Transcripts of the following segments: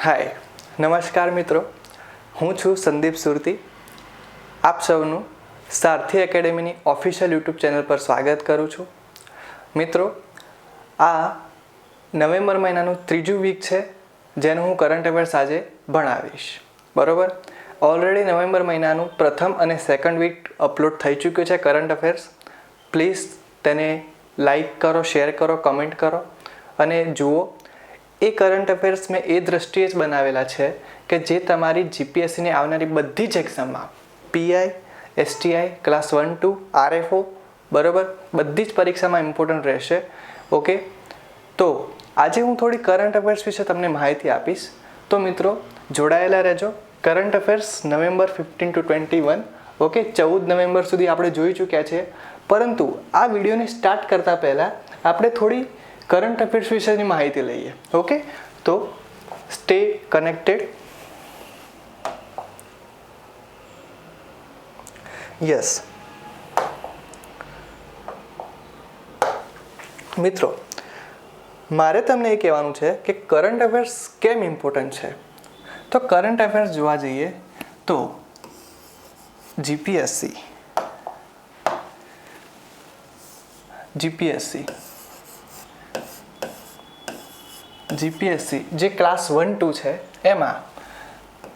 હાય નમસ્કાર મિત્રો, હું છું સંદીપ સુરતી. આપ સૌનું સારથી એકેડેમીની ઓફિશિયલ યુટ્યુબ ચેનલ પર સ્વાગત કરું છું. મિત્રો, આ નવેમ્બર મહિનાનું ત્રીજું વીક છે જેનું હું કરંટ અફેર્સ આજે ભણાવીશ. બરાબર, ઓલરેડી નવેમ્બર મહિનાનું પ્રથમ અને સેકન્ડ વીક અપલોડ થઈ ચૂક્યું છે કરંટ અફેર્સ. પ્લીઝ તેને લાઈક કરો, શેર કરો, કમેન્ટ કરો અને જુઓ. એ કરંટ અફેર્સ મેં એ દૃષ્ટિએ જ બનાવેલા છે કે જે તમારી જીપીએસસીની આવનારી બધી જ એક્ઝામમાં પીઆઈ, એસટીઆઈ, ક્લાસ 1, 2, આરએફઓ બરાબર બધી જ પરીક્ષામાં ઇમ્પોર્ટન્ટ રહેશે. ઓકે, તો આજે હું થોડી કરંટ અફેર્સ વિશે તમને માહિતી આપીશ. તો મિત્રો જોડાયેલા રહેજો. Current affairs November 15 to 21. Okay, 14 November સુધી આપણે જોઈ ચૂક્યા છે. પરંતુ આ વિડીયોને સ્ટાર્ટ કરતાં પહેલાં આપણે થોડી કરંટ અફેર્સ વિશેની માહિતી લઈએ. ઓકે, તો સ્ટે કનેક્ટેડ. યસ મિત્રો, મારે તમને એ કહેવાનું છે કે કરંટ અફેર્સ કેમ ઇમ્પોર્ટન્ટ છે. તો કરંટ અફેર્સ જોવા જઈએ તો જીપીએસસી જે ક્લાસ 1, 2 છે એમાં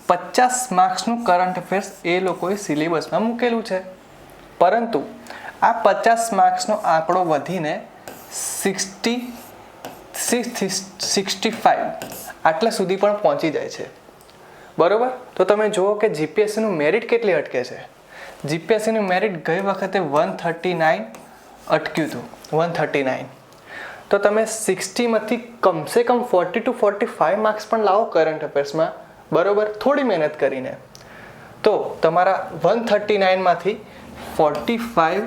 50 માર્ક્સનું કરંટ અફેર્સ એ લોકોએ સિલેબસમાં મૂકેલું છે. પરંતુ આ 50 માર્ક્સનો આંકડો વધીને 65 આટલા સુધી પણ પહોંચી જાય છે. બરાબર, તો તમે જુઓ કે જીપીએસસીનું મેરિટ કેટલી અટકે છે. જીપીએસસીનું મેરિટ ગઈ વખતે 139 અટક્યું હતું, 139. તો તમે 60માંથી કમસે કમ 40 to 45 માર્ક્સ પણ લાવો કરંટ અફેર્સમાં, બરાબર, થોડી મહેનત કરીને, તો તમારા 139માંથી 45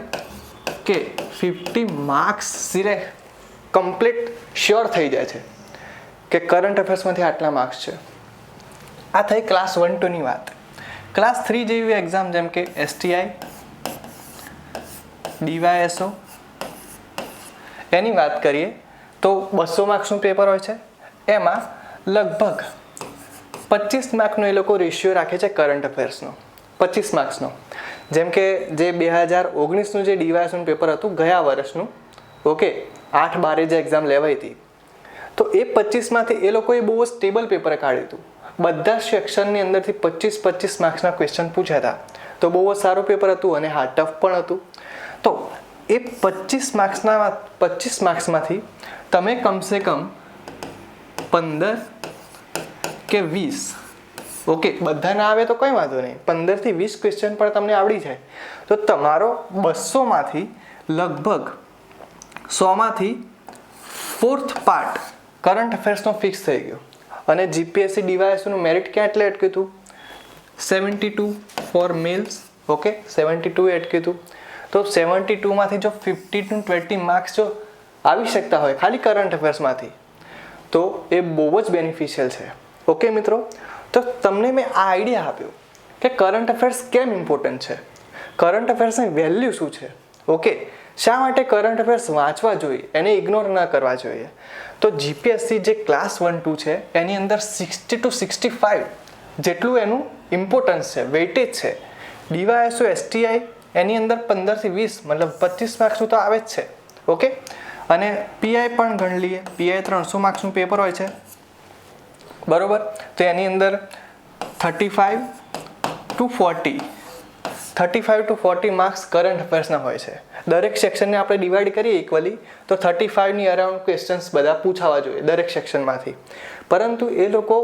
કે 50 માર્ક્સ સિવાય કમ્પ્લીટ શ્યોર થઈ જાય છે કે કરંટ અફેર્સમાંથી આટલા માર્ક્સ છે. આ થઈ ક્લાસ 1, 2ની વાત. ક્લાસ 3 જેવી એક્ઝામ જેમ કે એસટીઆઈ, ડીવાયએસઓ એની વાત કરીએ તો 200 માર્ક્સનું પેપર હોય છે. એમાં લગભગ 25 માર્કનો એ લોકો રેશિયો રાખે છે કરંટ અફેર્સનો, 25 માર્ક્સનો. જેમ કે જે 2019નું જે ડીવાયએસઓનું પેપર હતું ગયા વર્ષનું, ઓકે, 8-12 જે એક્ઝામ લેવાઈ હતી, તો એ 25માંથી એ લોકોએ બહુ સ્ટેબલ પેપર કાઢ્યું હતું. બધા સેક્શનની અંદરથી 25 માર્ક્સના ક્વેશ્ચન પૂછ્યા હતા. તો બહુ જ સારું પેપર હતું અને હા, ટફ પણ હતું. તો એ 25 માર્ક્સમાંથી તમે કમસે કમ 15 કે 20, ઓકે, બધા ના આવે તો કંઈ વાંધો નહીં, 15 થી 20 ક્વેશ્ચન પણ તમને આવડી જાય તો તમારો 200માંથી લગભગ 100માંથી 4th પાર્ટ કરંટ અફેર્સનો ફિક્સ થઈ ગયો. અને જીપીએસસી ડીવાયએસઓનું મેરિટ ક્યાં એટલે અટક્યું હતું? 72 ફોર મેલ્સ. ઓકે, 72 અટક્યું હતું. તો 72માંથી જો 50 to 20 માર્ક્સ જો આવી શકતા હોય ખાલી કરંટ અફેર્સમાંથી, તો એ બહુ જ બેનિફિશિયલ છે. ઓકે મિત્રો, તો તમને મેં આ આઈડિયા આપ્યો કે કરંટ અફેર્સ કેમ ઇમ્પોર્ટન્ટ છે, કરંટ અફેર્સની વેલ્યુ શું છે. ઓકે, શા માટે કરંટ અફેર્સ વાંચવા જોઈએ, એને ઇગ્નોર ન કરવા જોઈએ. તો જીપીએસસી જે ક્લાસ 1, 2 છે એની અંદર 60 to 65 જેટલું એનું ઇમ્પોર્ટન્સ છે, વેઇટેજ છે. ડીવાયએસઓ, એસટીઆઈ એની અંદર 15 થી 20 મતલબ 25 માર્ક્સનું તો આવે જ છે. ઓકે, અને પીઆઈ પણ ગણી લઈએ. પીઆઈ 300 માર્ક્સનું પેપર હોય છે, બરાબર. તો એની અંદર 35 to 40 માર્ક્સ કરંટ અફેર્સના હોય છે. દરેક સેક્શનને આપણે ડિવાઈડ કરીએ ઇક્વલી તો 35ની અરાઉન્ડ ક્વેશ્ચન્સ બધા પૂછાવા જોઈએ દરેક સેક્શનમાંથી. પરંતુ એ લોકો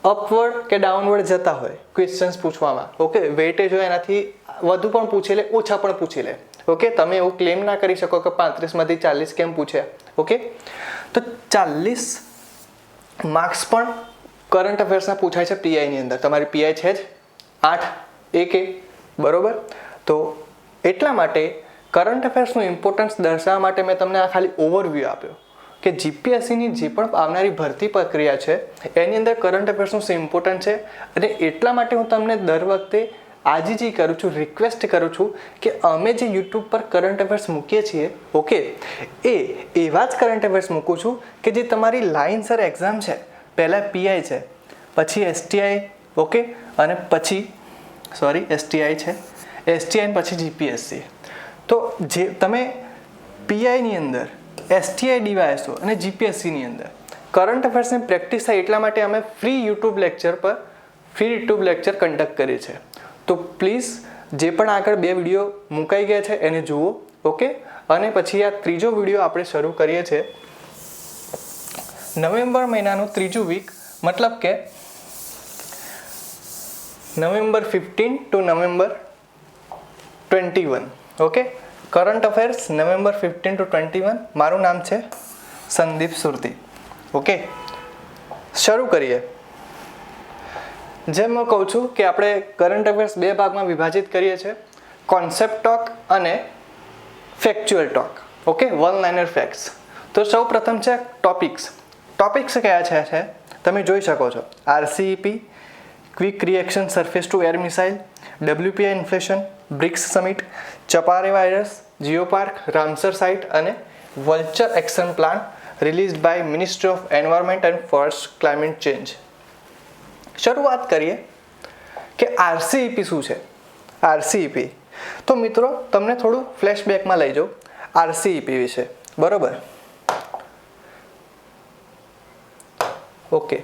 અપવર્ડ કે ડાઉનવર્ડ જતા હોય ક્વેશ્ચન્સ પૂછવામાં. ઓકે, વેઇટેજ હોય એનાથી વધુ પણ પૂછી લે, ઓછા પણ પૂછી લે. ઓકે, તમે એવું ક્લેમ ના કરી શકો કે 35માંથી 40 કેમ પૂછ્યા. ઓકે, તો 40 માર્ક્સ પણ કરંટ અફેર્સના પૂછાય છે પીઆઈની અંદર. તમારી પીઆઈ છે જ 8 AK, બરાબર. તો એટલા માટે કરંટ અફેર્સનું ઇમ્પોર્ટન્સ દર્શાવવા માટે મેં તમને આ ખાલી ઓવરવ્યૂ આપ્યો કે જીપીએસસીની જે પણ આવનારી ભરતી પ્રક્રિયા છે એની અંદર કરંટ અફેર્સનું શું ઇમ્પોર્ટન્ટ છે. અને એટલા માટે હું તમને દર વખતે આજીજી કરું છું, રિક્વેસ્ટ કરું છું કે અમે જે યુટ્યુબ પર કરંટ અફેર્સ મૂકીએ છીએ, ઓકે, એવા જ કરંટ અફેર્સ મૂકું છું કે જે તમારી લાઇનસર એક્ઝામ છે, પહેલાં પીઆઈ છે, પછી એસટીઆઈ, ઓકે, અને પછી એસટીઆઈ છે, એસટીઆઈ પછી જીપીએસસી. તો જે તમે પીઆઈની અંદર એસટીઆઈ ડીવાયએસઓ અને જીપીએસસીની અંદર કરંટ અફેર્સની પ્રેક્ટિસ થાય એટલા માટે અમે ફ્રી યુટ્યુબ લેક્ચર કન્ડક્ટ કરીએ છીએ. તો પ્લીઝ જે પણ આગળ 2 વિડીયો મુકાઈ ગયા છે એને જુઓ, ઓકે. અને પછી આ ત્રીજો વિડીયો આપણે શરૂ કરીએ છીએ નવેમ્બર મહિનાનું ત્રીજું વીક, મતલબ કે November 15 to November 21, okay. Current affairs November 15 to 21. મારું નામ છે સંદીપ સુરતી, ઓકે. શરૂ કરીએ. જેમ હું કહું છું કે આપણે કરંટ અફેર્સ 2 ભાગમાં વિભાજિત કરીએ છીએ, કોન્સેપ્ટ ટોક અને factual talk, okay, one liner facts. તો સૌ પ્રથમ છે ટોપિક્સ કયા છે તમે જોઈ શકો છો. RCEP, quick reaction surface to air missile, WPI inflation, BRICS summit, Chapare virus, geopark, Ramsar site અને vulture action plan released by ministry of environment and forest climate change. શરૂઆત કરીએ કે આરસીઈપી શું છે. આરસીઈપી તો મિત્રો તમને થોડું ફ્લેશબેકમાં લઈ જાઉં આરસીઈપી વિશે, બરોબર. ઓકે,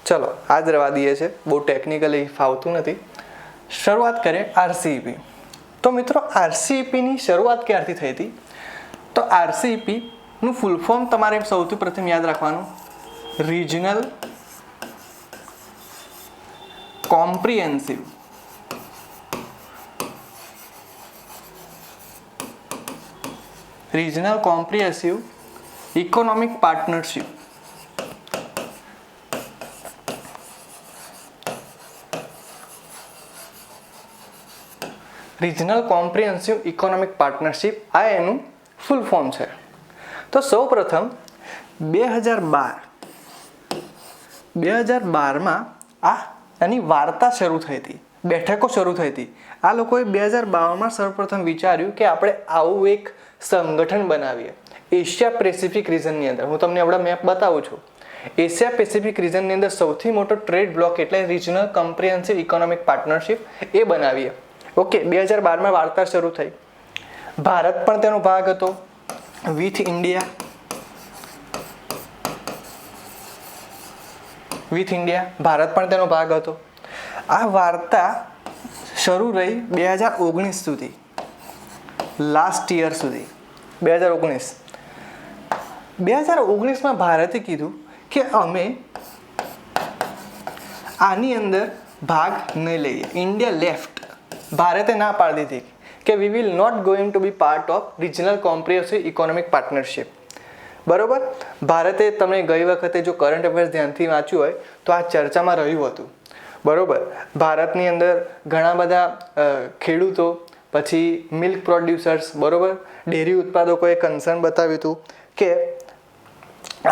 ચલો આજ રવા દઈએ છે, બહુ ટેકનિકલી ફાવતું નથી. શરૂઆત કરીએ આરસીઈપી. તો મિત્રો આરસીઈપીની શરૂઆત ક્યારથી થઈ હતી? તો આરસીઈપીનું ફૂલ ફોર્મ તમારે સૌથી પ્રથમ યાદ રાખવાનું, regional comprehensive economic partnership. Regional comprehensive economic partnership, આ એનું ફૂલ ફોર્મ છે. તો સૌ પ્રથમ 2012માં આની વાર્તા શરૂ થઈ હતી, બેઠકો શરૂ થઈ હતી. આ લોકોએ 2012માં સૌપ્રથમ વિચાર્યું કે આપણે આવું એક સંગઠન બનાવીએ એશિયા પેસિફિક રિજનની અંદર. હું તમને હમણાં મેપ બતાવું છું. એશિયા પેસિફિક રિજનની અંદર સૌથી મોટો ટ્રેડ બ્લોક એટલે રિજનલ કોમ્પ્રિહેન્સિવ ઇકોનોમિક પાર્ટનરશિપ, એ બનાવીએ, ઓકે. 2012માં વાર્તા શરૂ થઈ. ભારત પણ તેનો ભાગ હતો વિથ ઇન્ડિયા. ભારત પણ તેનો ભાગ હતો. આ વાર્તા શરૂ રહી 2019 સુધી, લાસ્ટ યર સુધી. 2019માં ભારતે કીધું કે અમે આની અંદર ભાગ નહીં લઈએ. India left. ભારતે ના પાડી દીધી કે we will not going to be part of regional comprehensive economic partnership, બરોબર. ભારતે, તમે ગઈ વખતે જો કરંટ અફેર્સ ધ્યાનથી વાંચ્યું હોય તો આ ચર્ચામાં રહ્યું હતું, બરોબર. ભારતની અંદર ઘણા બધા ખેડૂતો, પછી મિલ્ક પ્રોડ્યુસર્સ, બરોબર, ડેરી ઉત્પાદકોએ કન્સર્ન બતાવ્યું હતું કે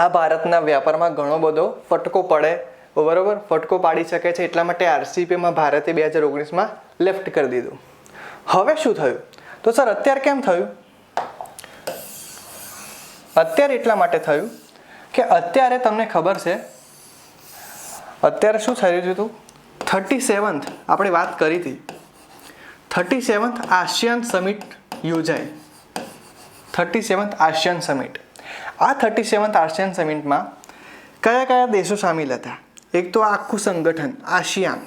આ ભારતના વ્યાપારમાં ઘણો બધો ફટકો પડે, બરોબર, ફટકો પાડી શકે છે. એટલા માટે આરસીઈપીમાં ભારતે 2019માં લેફ્ટ કરી દીધું. હવે શું થયું? તો સર અત્યારે કેમ થયું? અત્યારે એટલા માટે થયું કે અત્યારે તમને ખબર છે અત્યારે શું થઈ રહ્યું હતું? 37th આપણે વાત કરી હતી, 37th આસિયાન સમિટ યોજાઈ. 37th ASEAN summit. આ 37th આસિયાન સમિટમાં કયા કયા દેશો સામેલ હતા? એક તો આખું સંગઠન આસિયાન,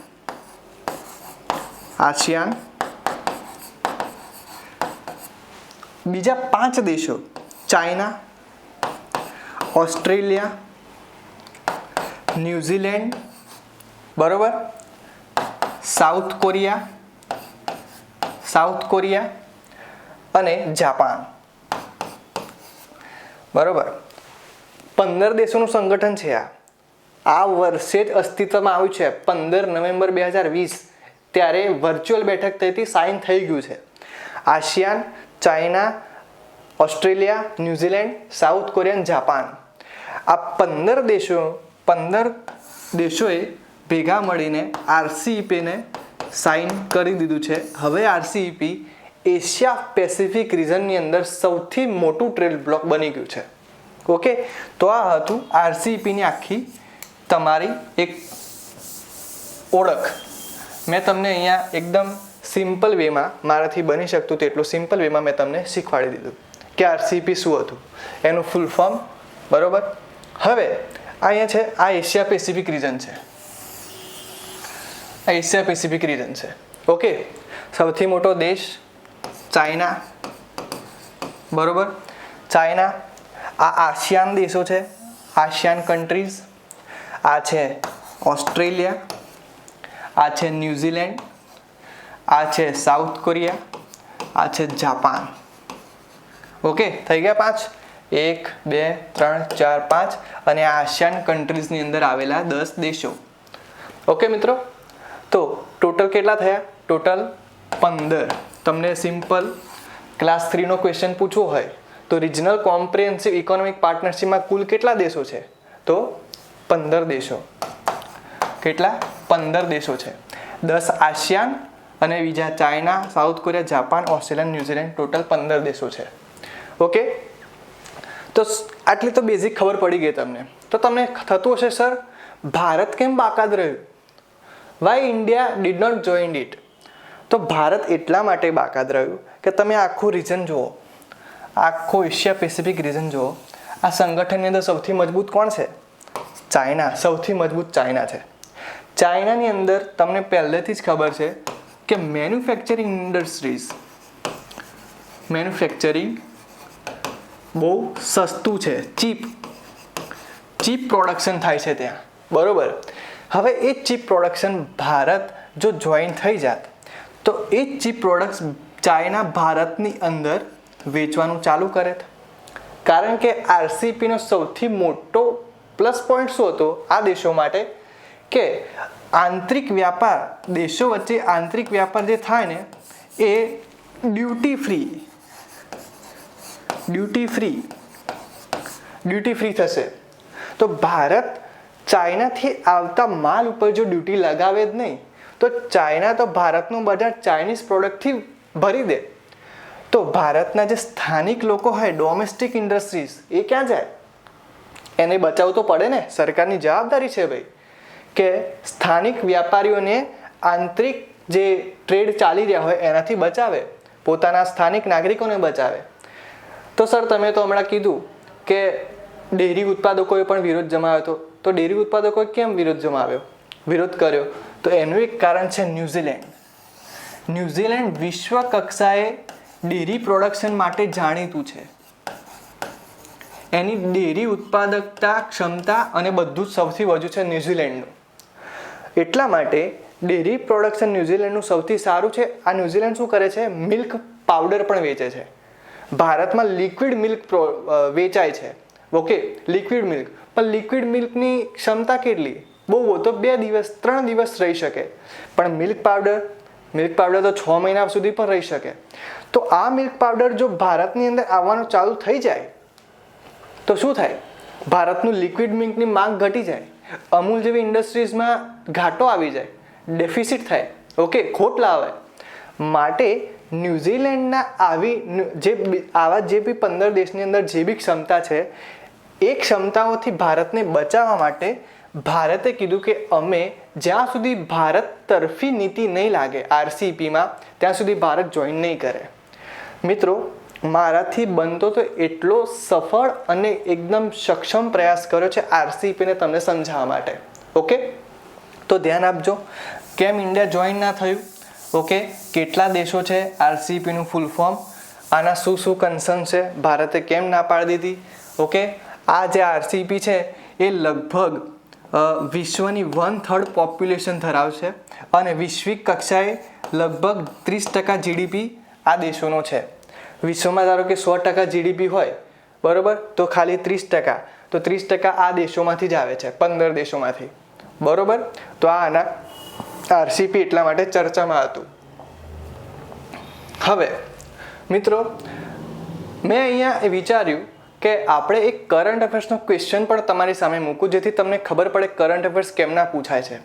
બીજા 5 દેશો ચાઇના, ઓસ્ટ્રેલિયા, ન્યુઝીલેન્ડ, બરોબર, સાઉથ કોરિયા અને જાપાન, બરોબર. 15 દેશોનું સંગઠન છે. આ વર્ષે જ અસ્તિત્વમાં આવ્યું છે. 15 નવેમ્બર 2020 ત્યારે વર્ચ્યુઅલ બેઠક થઈ હતી, સાઇન થઈ ગયું છે. ASEAN, China, Australia, New Zealand, south Korea, Japan, આ 15 દેશોએ ભેગા મળીને આરસીઈપીને સાઇન કરી દીધું છે. હવે આરસીઈપી એશિયા પેસિફિક રિજનની અંદર સૌથી મોટું ટ્રેડ બ્લોક બની ગયું છે, ઓકે. તો આ હતું આરસીઈપીની આખી તમારી એક ઓળખ મેં તમને અહીંયા એકદમ સિમ્પલ વેમાં, મારાથી બની શકતું તેટલું સિમ્પલ વેમાં મેં તમને શીખવાડી દીધું કે આરસીપી શું હતું, એનું ફૂલ ફોર્મ, બરોબર. હવે અહીંયા છે, આ એશિયા પેસિફિક રીજન છે, આ એશિયા પેસિફિક રીજન છે. ઓકે, સૌથી મોટો દેશ ચાઇના, બરોબર. ચાઇના. આ આસિયાન દેશો છે, આસિયાન કન્ટ્રીઝ. આ છે ઓસ્ટ્રેલિયા, આ છે ન્યૂઝીલેન્ડ, આ છે સાઉથ કોરિયા, આ છે જાપાન. ઓકે, થઈ ગયા 5. 1 2 3 4 5. અને આ આસિયાન કન્ટ્રીઝની અંદર આવેલા 10 દેશો. ઓકે મિત્રો, તો ટોટલ કેટલા થયા? ટોટલ 15. તમને સિમ્પલ ક્લાસ 3નો ક્વેશ્ચન પૂછવો હોય તો રિજનલ કોમ્પ્રિહેન્સિવ ઇકોનોમિક પાર્ટનરશિપમાં કુલ કેટલા દેશો છે? તો 15 દેશો. કેટલા? 15 દેશો છે. 10 આસિયાન અને બીજા China, south Korea, Japan, Australia, New Zealand, total 15 દેશો છે. ઓકે, તો આટલી તો બેઝિક ખબર પડી ગઈ તમને. તો તમને થતું હશે સર ભારત કેમ બાકાત રહ્યું? Why India did not join it? તો ભારત એટલા માટે બાકાત રહ્યું કે તમે આખું રીજન જુઓ, આખો એશિયા પેસિફિક રીજન જુઓ. આ સંગઠનની અંદર સૌથી મજબૂત કોણ છે? ચાઇના. સૌથી મજબૂત ચાઇના છે. ચાઇનાની અંદર તમને પહેલેથી જ ખબર છે કે મેન્યુફેક્ચરિંગ ઇન્ડસ્ટ્રીઝ, મેન્યુફેક્ચરિંગ બહુ સસ્તું છે, ચીપ પ્રોડક્શન થાય છે ત્યાં, બરોબર. હવે એ ચીપ પ્રોડક્શન ભારત જો જોઈન થઈ જાત તો એ ચીપ પ્રોડક્ટ્સ ચાઇના ભારતની અંદર વેચવાનું ચાલુ કરે. કારણ કે આરસીપીનો સૌથી મોટો પ્લસ પોઈન્ટ શું હતો આ દેશો માટે કે આંતરિક વ્યાપાર, દેશો વચ્ચે આંતરિક વ્યાપાર જે થાય ને એ ડ્યુટી ફ્રી થશે. તો ભારત ચાઇનાથી આવતા માલ ઉપર જો ડ્યુટી લગાવે જ નહીં તો ચાઇના તો ભારતનું બજાર ચાઇનીઝ પ્રોડક્ટથી ભરી દે. તો ભારતના જે સ્થાનિક લોકો હોય, ડોમેસ્ટિક ઇન્ડસ્ટ્રીઝ, એ ક્યાં જાય? એને બચાવવું તો પડે ને. સરકારની જવાબદારી છે ભાઈ કે સ્થાનિક વ્યાપારીઓને આંતરિક જે ટ્રેડ ચાલી રહ્યા હોય એનાથી બચાવે, પોતાના સ્થાનિક નાગરિકોને બચાવે. તો સર તમે તો હમણાં કીધું કે ડેરી ઉત્પાદકોએ પણ વિરોધ જમાવ્યો હતો. તો ડેરી ઉત્પાદકોએ કેમ વિરોધ કર્યો? તો એનું એક કારણ છે ન્યૂઝીલેન્ડ. ન્યૂઝીલેન્ડ વિશ્વ કક્ષાએ ડેરી પ્રોડક્શન માટે જાણીતું છે. એની ડેરી ઉત્પાદકતા, ક્ષમતા અને બધું જ સૌથી વધુ છે ન્યૂઝીલેન્ડનું. એટલા માટે ડેરી પ્રોડક્શન ન્યૂઝીલેન્ડનું સૌથી સારું છે. આ ન્યૂઝીલેન્ડ શું કરે છે? મિલ્ક પાવડર પણ વેચે છે. ભારતમાં લિક્વિડ મિલ્ક વેચાય છે. Okay, liquid milk. પણ લિક્વિડ મિલ્કની ક્ષમતા કેટલી? બહુ તો 2 દિવસ 3 દિવસ રહી શકે. પણ મિલ્ક પાવડર તો 6 મહિના સુધી પણ રહી શકે. તો આ મિલ્ક પાવડર જો ભારતની અંદર આવવાનું ચાલુ થઈ જાય તો શું થાય? ભારતનું લિક્વિડ મિલ્કની માંગ ઘટી જાય, અમૂલ જેવી ઇન્ડસ્ટ્રીઝમાં ઘાટો આવી જાય, ડેફિસિટ થાય. ઓકે, ખોટ લાવે. માટે ન્યૂઝીલેન્ડના આવા જે બી 15 દેશની અંદર જે બી ક્ષમતા છે એ ક્ષમતાઓથી ભારતને બચાવવા માટે ભારતે કીધું કે અમે જ્યાં સુધી ભારત તરફી નીતિ નહીં લાગે આરસીપીમાં ત્યાં સુધી ભારત જોઈન નહીં કરે. મિત્રો, મારાથી બનતો તો એટલો સફળ અને એકદમ સક્ષમ પ્રયાસ કર્યો છે આરસીપીને તમને સમજાવવા માટે. ઓકે, તો ધ્યાન આપજો કેમ ઇન્ડિયા જોઈન ના થયું. ઓકે, કેટલા દેશો છે, આરસીપીનું ફૂલ ફોર્મ, આના શું કન્સર્ન છે, ભારતે કેમ ના પાડી દીધી. ઓકે, આ જે આરસીપી છે એ લગભગ વિશ્વની 1/3 પોપ્યુલેશન ધરાવશે અને વૈશ્વિક કક્ષાએ લગભગ 30% જીડીપી આ દેશોનો છે. વિશ્વમાં ધારો કે 100% જીડીપી હોય, બરોબર, તો ખાલી 30%, તો 30% આ દેશોમાંથી જ આવે છે, 15 દેશોમાંથી, બરોબર. તો આના આરસીપી એટલા માટે ચર્ચામાં હતું. હવે મિત્રો, મેં અહીંયા વિચાર્યું કે આપણે એક કરંટ અફેર્સનો ક્વેશ્ચન પણ તમારી સામે મૂકું જેથી તમને ખબર પડે કરંટ અફેર્સ કેમના પૂછાય છે.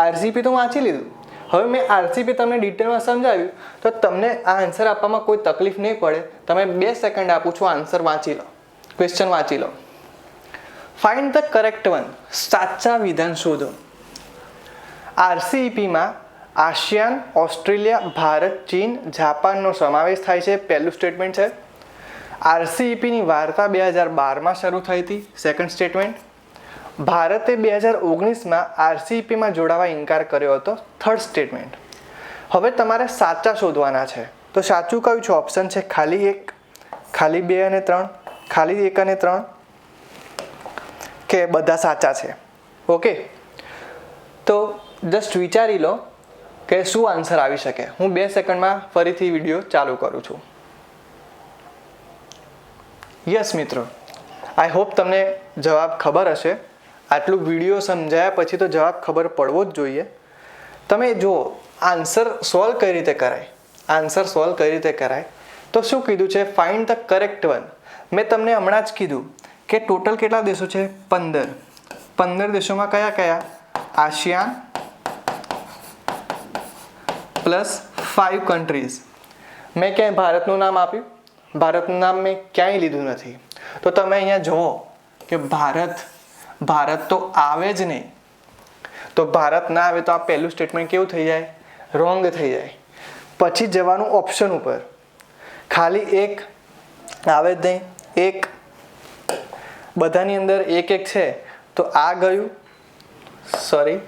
આરસીપી તો વાંચી લીધું, હવે મેં આરસીપી તમને ડિટેલમાં સમજાવ્યું તો તમને આ આન્સર આપવામાં કોઈ તકલીફ નહીં પડે. તમે 2 સેકન્ડ આપું છું, આન્સર વાંચી લો, ક્વેશ્ચન વાંચી લો. Find the correct one. સાચા વિધાન શોધો. આરસીઈપીમાં આસિયાન, ઓસ્ટ્રેલિયા, ભારત, ચીન, જાપાનનો સમાવેશ થાય છે, પહેલું સ્ટેટમેન્ટ છે. આરસીઈપીની વાર્તા 2012માં શરૂ થઈ હતી, સેકન્ડ સ્ટેટમેન્ટ. ભારતે 2019માં આરસીઈપીમાં જોડાવા ઇનકાર કર્યો હતો, થર્ડ સ્ટેટમેન્ટ. હવે તમારે સાચા શોધવાના છે. તો સાચું કયું છે? ઓપ્શન છે ખાલી 1, ખાલી 2 અને 3, ખાલી 1 અને 3, કે બધા સાચા છે? ઓકે, તો જસ્ટ વિચારી લો કે શું આન્સર આવી શકે. હું 2 સેકન્ડમાં ફરીથી વિડીયો ચાલુ કરું છું. યસ મિત્રો, આઈ હોપ તમને જવાબ ખબર હશે. આટલું વિડીયો સમજાયા પછી તો જવાબ ખબર પડવો જ જોઈએ. તમે જુઓ આન્સર સોલ્વ કઈ રીતે કરાય. આન્સર સોલ્વ કઈ રીતે કરાય તો શું કીધું છે? Find the correct one. મેં તમને હમણાં જ કીધું કે ટોટલ કેટલા દેશો છે? 15. 15 દેશોમાં કયા કયા? ASEAN plus 5 countries. મેં ક્યાંય ભારતનું નામ આપ્યું? ભારતનું નામ મેં ક્યાંય લીધું નથી. તો તમે અહીંયા જુઓ કે ભારત તો આવે જ નહીં. તો ભારત ના આવે તો આ પહેલું સ્ટેટમેન્ટ કેવું થઈ જાય? રોંગ થઈ જાય. પછી જવાનું ઓપ્શન ઉપર. ખાલી 1 આવે જ નહીં. 1 બધાની અંદર 1 છે તો આ ગયું, સોરી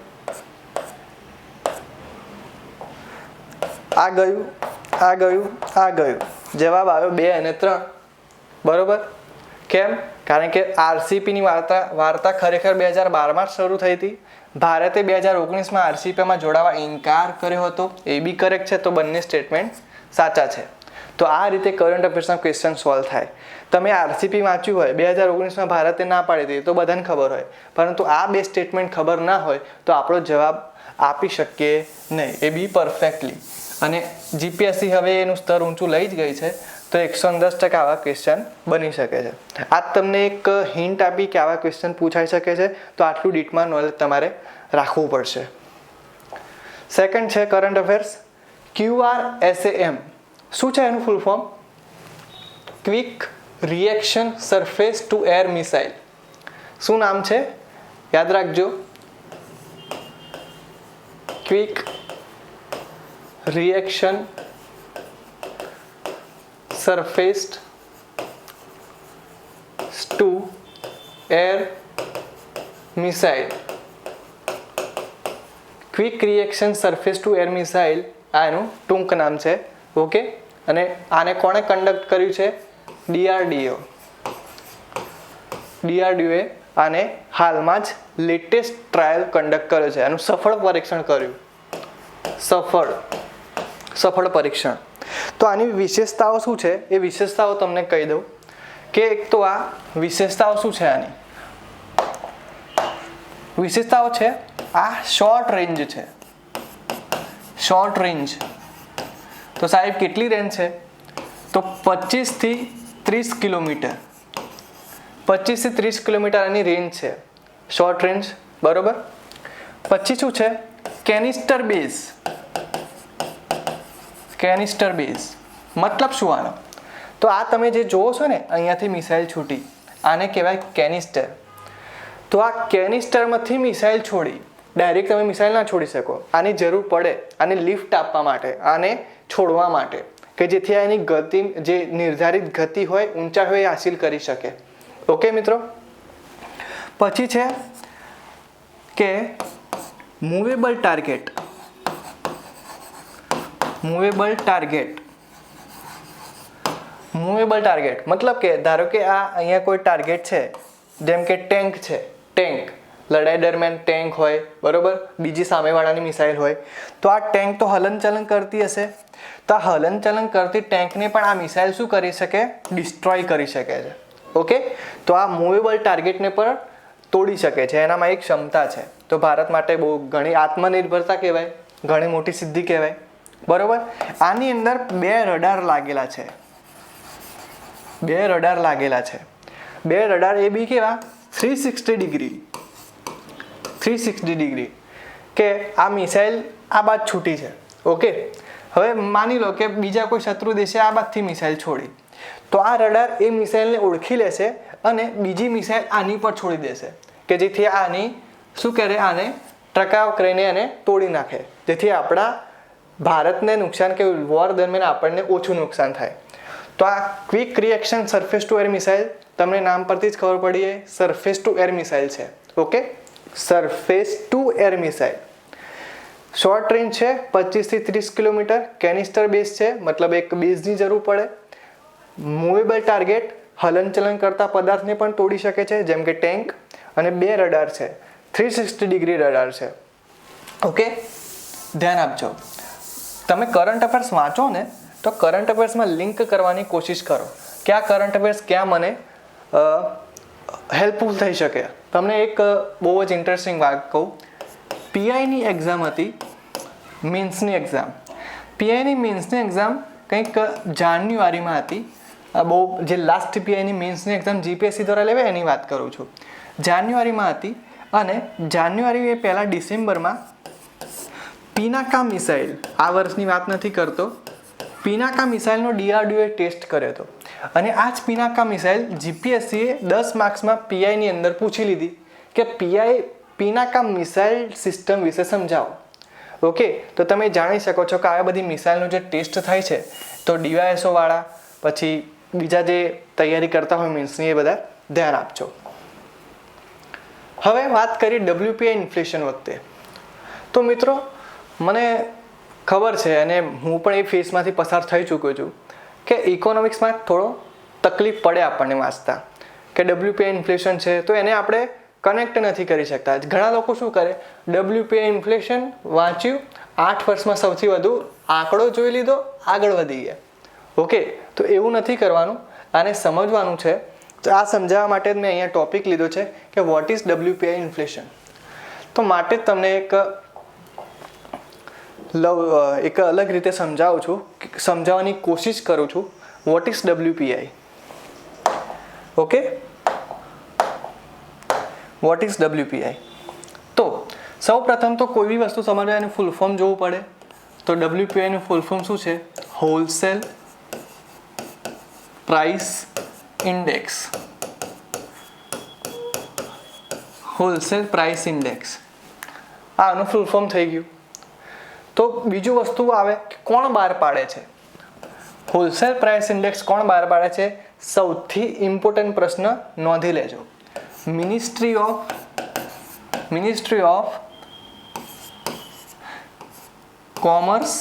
આ ગયું, આ ગયું, આ ગયું. જવાબ આવ્યો 2 અને 3. બરોબર? કેમ? કારણ કે આરસીઈપીની વાર્તા ખરેખર 2012માં શરૂ થઈ હતી. ભારતે 2019માં આરસીઈપીમાં જોડાવા ઇનકાર કર્યો હતો, એ બી કરેક્ટ છે. તો બંને સ્ટેટમેન્ટ સાચા છે. તો આ રીતે કરંટ અફેર્સના ક્વેશ્ચન સોલ્વ થાય. તમે આરસીઈપી વાંચ્યું હોય, 2019માં ભારતે ના પાડી દીધી તો બધાને ખબર હોય, પરંતુ આ 2 સ્ટેટમેન્ટ ખબર ના હોય તો આપણો જવાબ આપી શકીએ નહીં, એ બી પરફેક્ટલી. અને જીપીએસસી હવે એનું સ્તર ઊંચું લઈ જ ગઈ છે, તો 110% આવા ક્વેશ્ચન બની શકે છે. આ તમને એક હિન્ટ આપી કે આવા ક્વેશ્ચન પૂછાઈ શકે છે, તો આટલું ડીપમાં નોલેજ તમારે રાખવું પડશે. સેકન્ડ છે કરંટ અફેર્સ. QRSAM શું છે એનું full form? Quick reaction surface to air missile. શું નામ છે? યાદ રાખજો, quick reaction surface to air missile. Quick reaction surface to air missile આ એનું ટૂંક નામ છે. ઓકે, અને આને કોણે કન્ડક્ટ કર્યું છે? DRDOએ આને હાલમાં જ લેટેસ્ટ ટ્રાયલ કન્ડક્ટ કર્યો છે. આનું સફળ પરીક્ષણ કર્યું. સફળ પરીક્ષણ. તો આની વિશેષતાઓ શું છે એ વિશેષતાઓ તમને કહી દઉં કે એક તો આ વિશેષતાઓ શું છે? આની વિશેષતાઓ છે આ શોર્ટ રેન્જ છે. Short range. તો સાહેબ કેટલી રેન્જ છે? તો 25 થી 30 કિલોમીટર. 25 થી 30 કિલોમીટર આની રેન્જ છે, શોર્ટ રેન્જ. બરોબર? પછી શું છે? કેનિસ્ટર બેઝ. કેનિસ્ટર બેઝ મતલબ શું આનો? તો આ તમે જે જોવો છો ને અહીંયાથી મિસાઇલ છૂટી, આને કહેવાય કેનિસ્ટર. તો આ કેનિસ્ટરમાંથી મિસાઇલ છોડી ડાયરેક્ટ તમે મિસાઇલ ના છોડી શકો. આની જરૂર પડે આને લિફ્ટ આપવા માટે, આને છોડવા માટે, કે જેથી એની ગતિ જે નિર્ધારિત ગતિ હોય, ઊંચાઈ હોય એ હાસિલ કરી શકે. ઓકે મિત્રો? પછી છે કે movable target. Movable target. Movable target મતલબ કે ધારો કે આ અહીંયા કોઈ ટાર્ગેટ છે, જેમ કે ટેન્ક છે. ટેન્ક લડાઈ દરમિયાન ટેન્ક હોય, બરોબર? બીજી સામેવાળાની મિસાઇલ હોય, તો આ ટેન્ક તો હલનચલન કરતી હશે. તો આ હલનચલન કરતી ટેન્કને પણ આ મિસાઇલ શું કરી શકે? ડિસ્ટ્રોય કરી શકે છે. ઓકે, તો આ મૂવેબલ ટાર્ગેટને પણ તોડી શકે છે, એનામાં એક ક્ષમતા છે. તો ભારત માટે બહુ ઘણી આત્મનિર્ભરતા કહેવાય, ઘણી મોટી સિદ્ધિ કહેવાય. બરોબર? આની અંદર 2 રડાર લાગેલા છે. 2 રડાર લાગેલા છે. 2 રડાર એ બી કેવા? 360 ડિગ્રી. 360 ડિગ્રી કે આ મિસાઇલ આ બાદ છૂટી છે. ઓકે, હવે માની લો કે બીજા કોઈ શત્રુ દેશે આ બાદથી મિસાઇલ છોડી, તો આ રડાર એ મિસાઇલને ઓળખી લેશે અને બીજી મિસાઇલ આની પર છોડી દેશે, કે જેથી આની શું કરે? આને ટકાઉ કરીને એને તોડી નાખે, જેથી આપણા ભારતને નુકસાન કે વોર દરમિયાન આપણને ઓછું નુકસાન થાય. તો આ quick reaction surface to air missile તમને નામ પરથી જ ખબર પડી એ સરફેસ ટુ એર મિસાઇલ છે. Okay, surface to air missile short range છે, 25 થી 30 કિલોમીટર, કેનિસ્ટર બેઝ છે, મતલબ એક બેઝની જરૂર પડે. મૂવેબલ ટાર્ગેટ હલનચલન કરતા પદાર્થને પણ તોડી શકે છે, જેમ કે ટેન્ક, અને 2 રડાર છે, 360 ડિગ્રી રડાર છે. ઓકે, ધ્યાન આપજો. તમે કરંટ અફેર્સ વાંચો ને તો કરંટ અફેર્સમાં લિંક કરવાની કોશિશ કરો કે આ કરંટ અફેર્સ ક્યાં મને હેલ્પફુલ થઈ શકે. તમને એક બહુ જ ઇન્ટરેસ્ટિંગ વાત કહું. પીઆઈની એક્ઝામ હતી, મીન્સની એક્ઝામ. પીઆઈની મીન્સની એક્ઝામ કંઈક જાન્યુઆરીમાં હતી. બહુ જે લાસ્ટ પીઆઈની મીન્સની એક્ઝામ જીપીએસસી દ્વારા લેવાય એની વાત કરું છું. જાન્યુઆરીમાં હતી, અને જાન્યુઆરી એ પહેલાં ડિસેમ્બરમાં પિનાકા મિસાઇલ, આ વર્ષની વાત નથી કરતો, પિનાકા મિસાઇલનો ડીઆરડીઓએ ટેસ્ટ કર્યો હતો. અને આ જ પિનાકા મિસાઇલ જીપીએસસીએ 10 માર્ક્સમાં પીઆઈની અંદર પૂછી લીધી કે પિનાકા મિસાઇલ સિસ્ટમ વિશે સમજાવો. ઓકે, તો તમે જાણી શકો છો કે આ બધી મિસાઇલનો જે ટેસ્ટ થાય છે તો ડીવાયએસઓ વાળા, પછી બીજા જે તૈયારી કરતા હોય મીન્સની, એ બધા ધ્યાન આપજો. હવે વાત કરીએ ડબ્લ્યુપીઆઈ ઇન્ફ્લેશન વખતે. તો મિત્રો, મને ખબર છે અને હું પણ એ ફેઝમાંથી પસાર થઈ ચૂક્યો છું કે ઇકોનોમિક્સમાં થોડો તકલીફ પડે આપણને વાંચતા કે ડબ્લ્યુપીઆઈ ઇન્ફ્લેશન છે તો એને આપણે કનેક્ટ નથી કરી શકતા. ઘણા લોકો શું કરે, ડબ્લ્યુપીઆઈ ઇન્ફ્લેશન વાંચ્યું, 8 વર્ષમાં સૌથી વધુ આંકડો જોઈ લીધો, આગળ વધી ગયા. ઓકે, તો એવું નથી કરવાનું, આને સમજવાનું છે. તો આ સમજાવવા માટે જ મેં અહીંયા ટોપિક લીધો છે કે વોટ ઇઝ ડબ્લ્યુપીઆઈ ઇન્ફ્લેશન. તો માટે જ તમને એક અલગ રીતે સમજાવું છું, સમજાવવાની કોશિશ કરું છું what is WPI. Okay, what is WPI. તો સૌ પ્રથમ તો કોઈ બી વસ્તુ સમજવા એનું ફૂલ ફોર્મ જોવું પડે. તો ડબ્લ્યુપીઆઈનું ફૂલ ફોર્મ શું છે? Wholesale price index. Wholesale price index, આનું ફૂલ ફોર્મ થઈ ગયું. તો બીજું વસ્તુ આવે કે કોણ બહાર પાડે છે હોલસેલ પ્રાઇસ ઇન્ડેક્સ? કોણ બહાર પાડે છે? સૌથી ઇમ્પોર્ટન્ટ પ્રશ્ન નોંધી લેજો. Ministry of commerce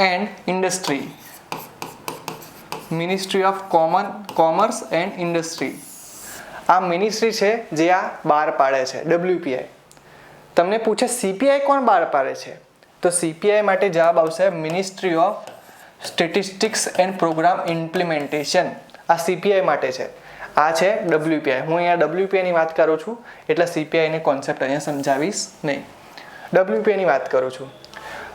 and industry. Ministry of commerce and industry આ મિનિસ્ટ્રી છે જે આ બહાર પાડે છે ડબ્લ્યુપીઆઈ. તમને પૂછે સીપીઆઈ કોણ બહાર પાડે છે? તો સીપીઆઈ માટે જવાબ આવશે ministry of statistics and programme implementation. આ સીપીઆઈ માટે છે. આ છે ડબ્લ્યુપીઆઈ. હું અહીંયા ડબ્લ્યુપીઆઈની વાત કરું છું એટલે સીપીઆઈની કોન્સેપ્ટ અહીંયા સમજાવીશ નહીં. ડબ્લ્યુપીઆઈની વાત કરું છું.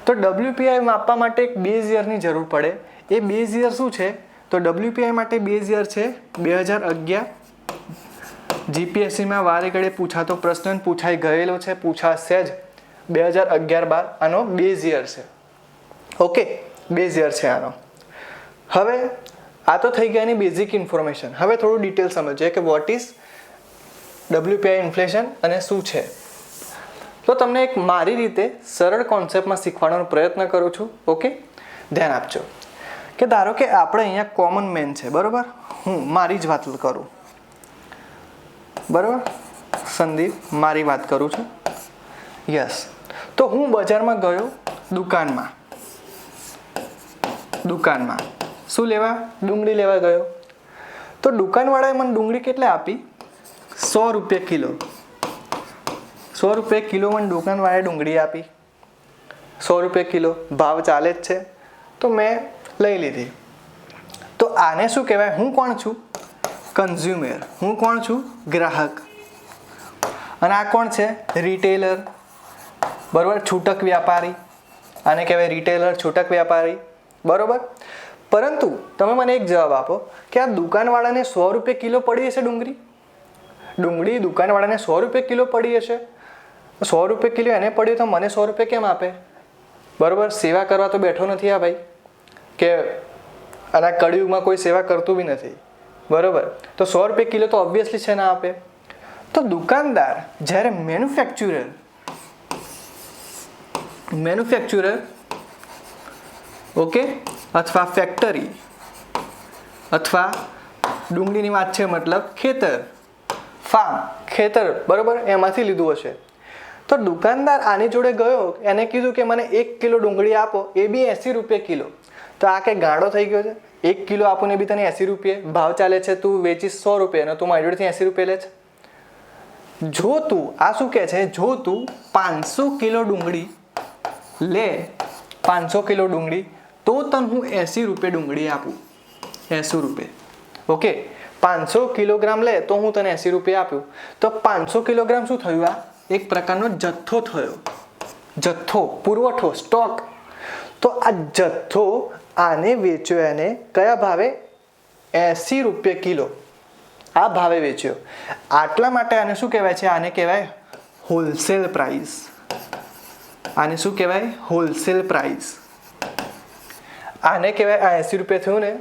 તો ડબ્લ્યુપીઆઈ માપવા માટે એક બેઝ યરની જરૂર પડે. એ બેઝ યર શું છે? તો ડબ્લ્યુપીઆઈ માટે બેઝ યર છે 2011. જીપીએસસીમાં વારે ઘડે પૂછાતો પ્રશ્ન પૂછાઈ ગયેલો છે, પૂછાશે જ. 2011-12 આનો બેઝ યર છે. ઓકે, બેઝ યર છે આનો. હવે આ તો થઈ ગયા એની બેઝિક ઇન્ફોર્મેશન. હવે થોડું ડિટેલ સમજીએ કે વોટ ઇઝ ડબ્લ્યુપીઆઈ ઇન્ફ્લેશન અને શું છે. તો તમને એક મારી રીતે સરળ કોન્સેપ્ટમાં શીખવાડવાનો પ્રયત્ન કરું છું. ઓકે, ધ્યાન આપજો કે ધારો કે આપણે અહીંયા કોમન મેન છે, બરાબર? હું મારી જ વાત કરું, બરાબર? સંદીપ, મારી વાત કરું છું. યસ. તો હું બજારમાં ગયો, દુકાનમાં શું લેવા? ડુંગળી લેવા ગયો. તો દુકાનવાળાએ મને ડુંગળી કેટલા આપી? 100 રૂપિયા કિલો. 100 રૂપિયા કિલો મને દુકાનવાળાએ ડુંગળી આપી. 100 રૂપિયા કિલો ભાવ ચાલે જ છે, તો મેં લઈ લીધી. તો આને શું કહેવાય? હું કોણ છું? કન્ઝ્યુમર. હું કોણ છું? ગ્રાહક. અને આ કોણ છે? રિટેલર. બરાબર? છૂટક વ્યાપારી. આને કહેવાય રિટેલર, છૂટક વ્યાપારી. બરાબર? પરંતુ તમે મને એક જવાબ આપો કે આ દુકાનવાળાને 100 રૂપિયા કિલો પડી હશે ડુંગળી દુકાનવાળાને 100 રૂપિયા કિલો પડી હશે. 100 રૂપિયા કિલો એને પડ્યું તો મને 100 રૂપિયા કેમ આપે? બરાબર? સેવા કરવા તો બેઠો નથી આ ભાઈ, કે આના કળિયુગમાં કોઈ સેવા કરતું બી નથી. બરાબર? તો 100 રૂપિયા કિલો તો ઓબ્વિયસલી છે ના આપે. તો દુકાનદાર જ્યારે મેન્યુફેક્ચરર ઓકે અથવા ફેક્ટરી અથવા ડુંગળીની વાત છે મતલબ ખેતર બરોબર એમાંથી લીધું હશે. તો દુકાનદાર આની જોડે ગયો, એને કીધું કે મને 1 કિલો ડુંગળી આપો, એ બી 80 રૂપિયા કિલો. તો આ કંઈ ગાળો થઈ ગયો છે? 1 કિલો આપું ને બી તને 80 રૂપિયા ભાવ ચાલે છે, તું વેચીશ 100 રૂપિયા, તું મારી જોડેથી 80 રૂપિયા લે છે. જો તું આ શું કહે છે, જો તું 500 કિલો ડુંગળી લે, 500 કિલો ડુંગળી, તો તને હું 80 રૂપિયા ડુંગળી આપું, 80 રૂપિયા. ઓકે, 500 કિલોગ્રામ લે તો હું તને 80 રૂપિયા આપ્યું. તો 500 કિલોગ્રામ શું થયું? આ એક પ્રકારનો જથ્થો થયો, જથ્થો, પુરવઠો, સ્ટોક. તો આ જથ્થો આને વેચ્યો, એને કયા ભાવે? 80 રૂપિયા કિલો, આ ભાવે વેચ્યો. આટલા માટે આને શું કહેવાય છે? આને કહેવાય હોલસેલ પ્રાઇસ. આને શું કહેવાય? Wholesale price. આને કહેવાય, આ 80 રૂપિયા થયું ને,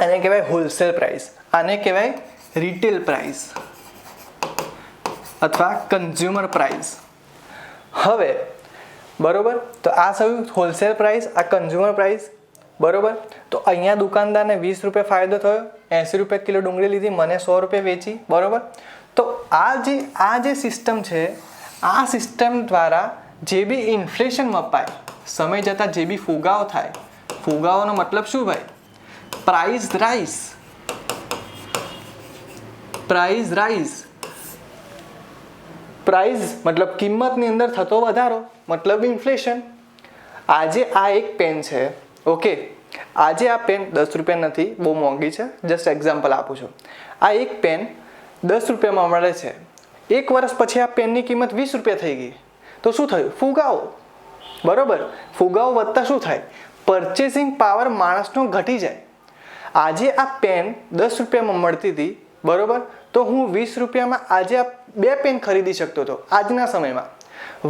આને કહેવાય હોલસેલ પ્રાઇસ. આને કહેવાય રિટેલ પ્રાઇસ અથવા કન્ઝ્યુમર પ્રાઇસ. હવે બરોબર, તો આ થયું હોલસેલ પ્રાઇસ, આ કન્ઝ્યુમર પ્રાઇસ. બરોબર, તો અહીંયા દુકાનદારને 20 રૂપિયા ફાયદો થયો, 80 રૂપિયા કિલો ડુંગળી લીધી, મને 100 રૂપિયા વેચી. બરોબર, તો આ જે સિસ્ટમ છે, આ સિસ્ટમ દ્વારા જે બી ઇન્ફ્લેશન મપાય, સમય જતાં જે બી ફુગાવો થાય, ફુગાવાનો મતલબ શું ભાઈ? Price rise. Price rise, price મતલબ કિંમતની અંદર થતો વધારો, મતલબ ઇન્ફ્લેશન. આજે આ એક પેન છે, ઓકે, આજે આ પેન 10 રૂપિયા નથી, બહુ મોંઘી છે, જસ્ટ એક્ઝામ્પલ આપું છું. આ એક પેન 10 રૂપિયામાં મળે છે. 1 વર્ષ પછી આ પેનની કિંમત 20 રૂપિયા થઈ ગઈ. તો શું થયું? ફુગાવો. બરોબર, ફુગાવો વધતા શું થાય? પરચેસિંગ પાવર માણસનો ઘટી જાય. આજે આ પેન 10 રૂપિયામાં મળતી હતી, બરોબર, તો હું 20 રૂપિયામાં આજે આ 2 પેન ખરીદી શકતો હતો આજના સમયમાં.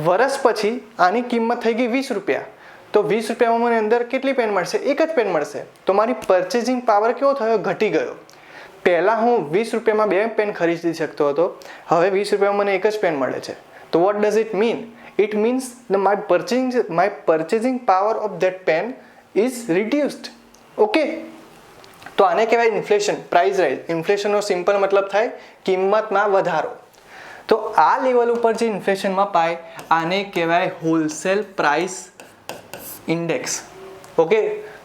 વર્ષ પછી આની કિંમત થઈ ગઈ 20 રૂપિયા. તો 20 રૂપિયામાં મને અંદર કેટલી પેન મળશે? 1 જ પેન મળશે. તો મારી પરચેસિંગ પાવર કેવો થયો? ઘટી ગયો. પહેલાં હું 20 રૂપિયામાં 2 પેન ખરીદી શકતો હતો, હવે 20 રૂપિયામાં મને 1 જ પેન મળે છે. તો what does it mean? It means my purchasing power of that pen is reduced. Okay, તો આને કહેવાય ઇન્ફ્લેશન, પ્રાઇસ રાઇઝ. ઇન્ફ્લેશનનો સિમ્પલ મતલબ થાય કિંમતમાં વધારો. તો આ લેવલ ઉપર જે ઇન્ફ્લેશનમાં પાય, આને કહેવાય હોલસેલ પ્રાઇસ ઇન્ડેક્સ. ઓકે,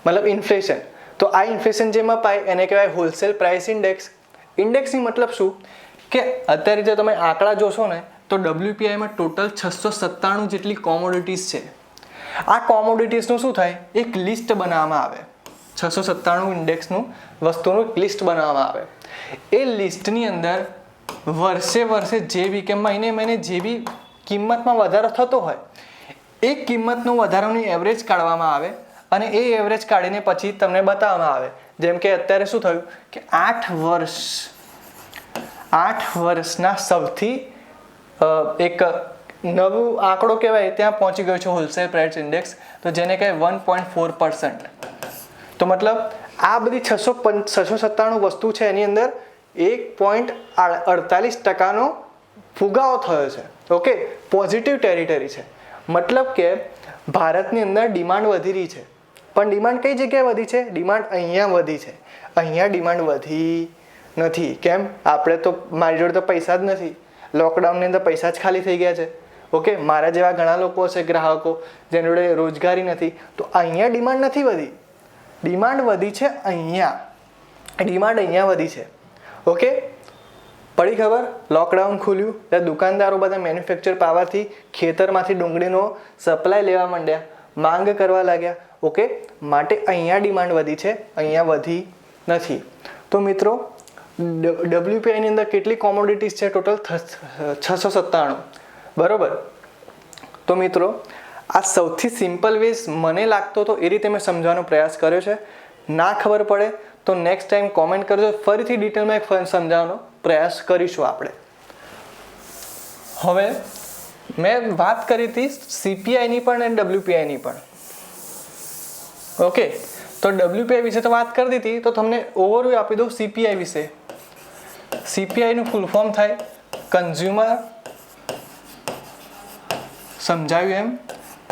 મતલબ ઇન્ફ્લેશન. તો આ ઇન્ફ્લેશન જેમાં પાય એને કહેવાય હોલસેલ પ્રાઇસ ઇન્ડેક્સ. ઇન્ડેક્સની મતલબ શું? કે અત્યારે જો તમે આંકડા જોશો ને, તો WPIમાં ટોટલ 697 જેટલી કોમોડિટીઝ છે. આ કોમોડિટીઝનું શું થાય? એક લિસ્ટ બનાવવામાં આવે. 697 ઇન્ડેક્સનું વસ્તુનું એક લિસ્ટ બનાવવામાં આવે. એ લિસ્ટની અંદર વર્ષે જે બી કે મહિને જે બી કિંમતમાં વધારો થતો હોય, એ કિંમતનો વધારાની એવરેજ કાઢવામાં આવે અને એ એવરેજ કાઢીને પછી તમને બતાવવામાં આવે. જેમ કે અત્યારે શું થયું કે 8 વર્ષના સૌથી એક નવું આંકડો કહેવાય ત્યાં પહોંચી ગયો છે હોલસેલ પ્રાઇસ ઇન્ડેક્સ, તો જેને કહેવાય 1.4%. તો મતલબ આ બધી 697 વસ્તુ છે, એની અંદર 1.48% ફુગાવો થયો છે. ઓકે, પોઝિટિવ ટેરિટરી છે. મતલબ કે ભારતની અંદર ડિમાન્ડ વધી રહી છે, પણ ડિમાન્ડ કઈ જગ્યાએ વધી છે? ડિમાન્ડ અહીંયા વધી છે, અહીંયા ડિમાન્ડ વધી નથી. કેમ? આપણે તો, મારી જોડે તો પૈસા જ નથી. લોકડાઉનની અંદર પૈસા જ ખાલી થઈ ગયા છે. ઓકે, મારા જેવા ઘણા લોકો છે, ગ્રાહકો, જેની જોડે રોજગારી નથી. તો અહીંયા ડિમાન્ડ નથી વધી, ડિમાન્ડ વધી છે અહીંયા. ડિમાન્ડ અહીંયા વધી છે. ઓકે, પડી ખબર? લોકડાઉન ખુલ્યું એટલે દુકાનદારો બધા મેન્યુફેક્ચર પાવરથી ખેતરમાંથી ડુંગળીનો સપ્લાય લેવા માંડ્યા, માંગ કરવા લાગ્યા. ઓકે, માટે અહીંયા ડિમાન્ડ વધી છે, અહીંયા વધી નથી. તો મિત્રો, WPIની અંદર કેટલી કોમોડિટીઝ છે? ટોટલ 697. બરોબર, તો મિત્રો આ સૌથી સિમ્પલ વેઝ મને લાગતો હતો એ રીતે મેં સમજવાનો પ્રયાસ કર્યો છે. ના ખબર પડે તો નેક્સ્ટ ટાઈમ કોમેન્ટ કરજો, ફરીથી ડિટેલમાં એક સમજાવવાનો પ્રયાસ કરીશું આપણે. હવે મેં વાત કરી હતી CPIની પણ અને WPIની પણ. ઓકે, તો WPI વિશે તો વાત કરી દીધી, તો તમને ઓવરવ્યૂ આપી દઉં CPI વિશે. CPI નું ફૂલ ફોર્મ થાય કન્ઝ્યુમર સમજાવ્યું એમ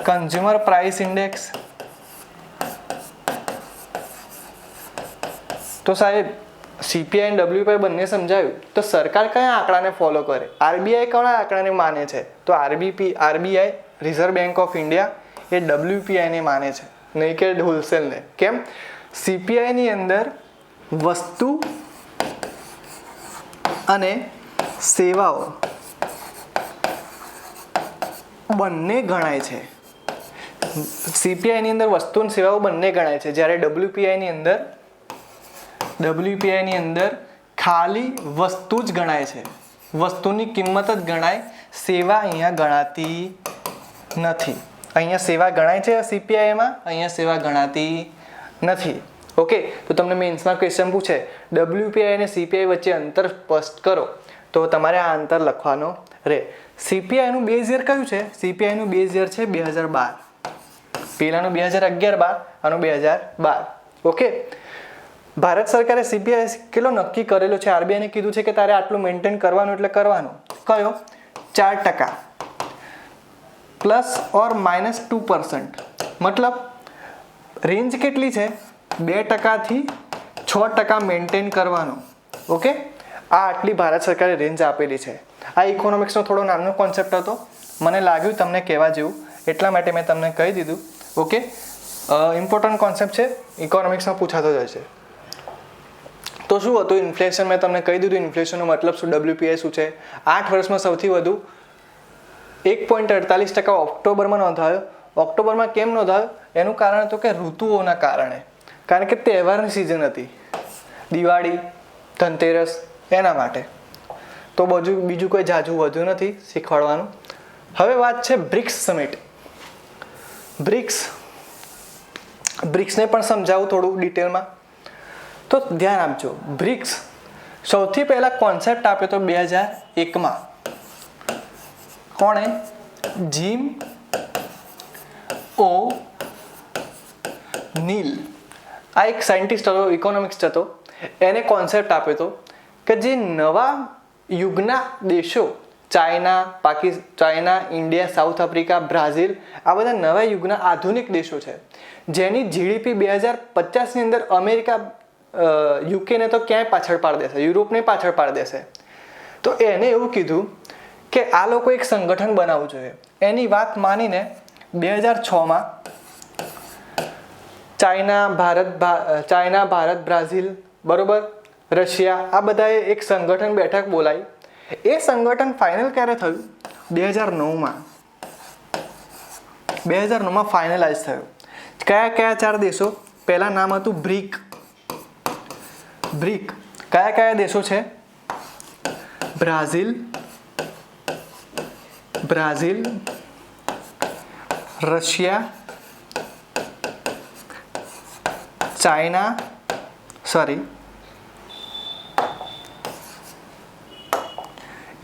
કન્ઝ્યુમર પ્રાઇસ ઇન્ડેક્સ. તો સાહેબ CPI અને WPI બંને સમજાવ્યું, તો સરકાર કયા આંકડાને ફોલો કરે? RBI કયા આંકડાને માને છે? તો RBI reserve bank of India A WPI ને માને છે, નહીં કે હોલસેલને. કેમ? CPI ની અંદર વસ્તુ અને સેવાઓ બંને ગણાય છે. CPI ની અંદર વસ્તુ અને સેવાઓ બંને ગણાય છે, જ્યારે WPI ની અંદર ખાલી વસ્તુ જ ગણાય છે, વસ્તુની કિંમત જ ગણાય, સેવા અહીંયા ગણાતી નથી. અહીંયા સેવા ગણાય છે CPI માં, અહીંયા સેવા ગણાતી નથી. ઓકે, તો તમને મેન્સમાં ક્વેશ્ચન પૂછે WPI અને CPI વચ્ચે અંતર સ્પષ્ટ કરો, તો તમારે આ અંતર લખવાનો રહે. CPI નું બેઝ યર કયું છે? CPI નું બેઝ યર છે 2012. પેલાનું 2011-12, આનું 2012. ઓકે, ભારત સરકારે CPI કેટલો નક્કી કરેલો છે? RBI ને કીધું છે કે તારે આટલું મેન્ટેન કરવાનું એટલે કરવાનું. કયો? 4% +or-2%. મતલબ રેન્જ કેટલી છે? 2% થી 6% મેન્ટેન કરવાનું. ઓકે, આ આટલી ભારત સરકારે રેન્જ આપેલી છે. આ ઇકોનોમિક્સનો થોડો નાનો કોન્સેપ્ટ હતો, મને લાગ્યું તમને કહેવા જેવું, એટલા માટે મેં તમને કહી દીધું. ઓકે, ઇમ્પોર્ટન્ટ કોન્સેપ્ટ છે, ઇકોનોમિક્સમાં પૂછાતો જ છે. તો શું હતું ઇન્ફ્લેશન? મેં તમને કહી દીધું ઇન્ફ્લેશનનો મતલબ શું, WPI શું છે. 8 વર્ષમાં સૌથી વધુ 1.48% ઓક્ટોબરમાં નોંધાયો. ઓક્ટોબરમાં કેમ નોંધાયો? એનું કારણ હતું કે ઋતુઓના કારણે, કારણ કે તહેવારની સિઝન હતી, દિવાળી, ધનતેરસ, એના માટે. તો બીજું કોઈ ઝાઝું વધુ નથી શીખવાડવાનું. હવે વાત છે બ્રિક્સ સમિટ. બ્રિક્સને પણ સમજાવું થોડું ડિટેલમાં. તો ધ્યાન આપજો, બ્રિક્સ સૌથી પહેલા કોન્સેપ્ટ આપ્યો તો 2001માં. કોણે? જીમ ઓ નીલ. આ એક સાયન્ટિસ્ટ હતો, ઇકોનોમિક્સ હતો. એને કોન્સેપ્ટ આપ્યો હતો કે જે નવા યુગના દેશો, China, India, south Africa, Brazil, આ બધા નવા યુગના આધુનિક દેશો છે, જેની GDP 2050ની અંદર અમેરિકા, યુકેને તો ક્યાંય પાછળ પાડી દેશે, યુરોપને પાછળ પાડી દેશે. તો એને એવું કીધું કે આ લોકો એક સંગઠન બનાવવું જોઈએ. એની વાત માનીને 2006માં ચાઇના, ભારત, બ્રાઝિલ, બરોબર, રશિયા, આ બધાએ એક સંગઠન બેઠક બોલાવી. એ સંગઠન ફાઇનલ ક્યારે થયું? 2009માં. 2009માં ફાઇનલાઇઝ થયું. કયા 4 દેશો? પહેલા નામ હતું બ્રિક. કયા દેશો છે? બ્રાઝિલ, રશિયા,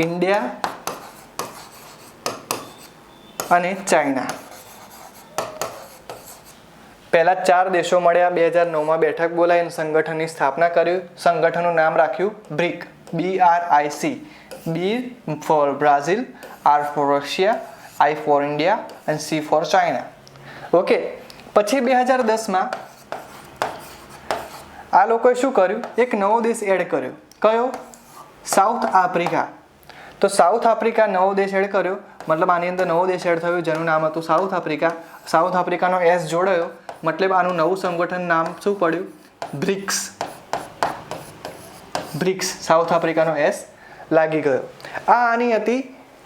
ઇન્ડિયા અને ચાઇના. પહેલા 4 દેશો મળ્યા, 2009માં બેઠક બોલાવીને સંગઠનની સ્થાપના કરી. સંગઠનનું નામ રાખ્યું brick, BRIC. B for Brazil, R for Russia, I for India and C for China. Okay, પછી 2010માં આ લોકોએ શું કર્યું? એક નવો દેશ એડ કર્યો. કયો? South Africa. તો સાઉથ આફ્રિકા નવો દેશ એડ કર્યો, મતલબ આની અંદર નવો દેશ એડ થયો જેનું નામ હતું સાઉથ આફ્રિકા. સાઉથ આફ્રિકાનો S જોડાયો, મતલબ આનું નવું સંગઠન નામ શું પડ્યું? બ્રિક્સ. સાઉથ આફ્રિકાનો S લાગી ગયો. આની હતી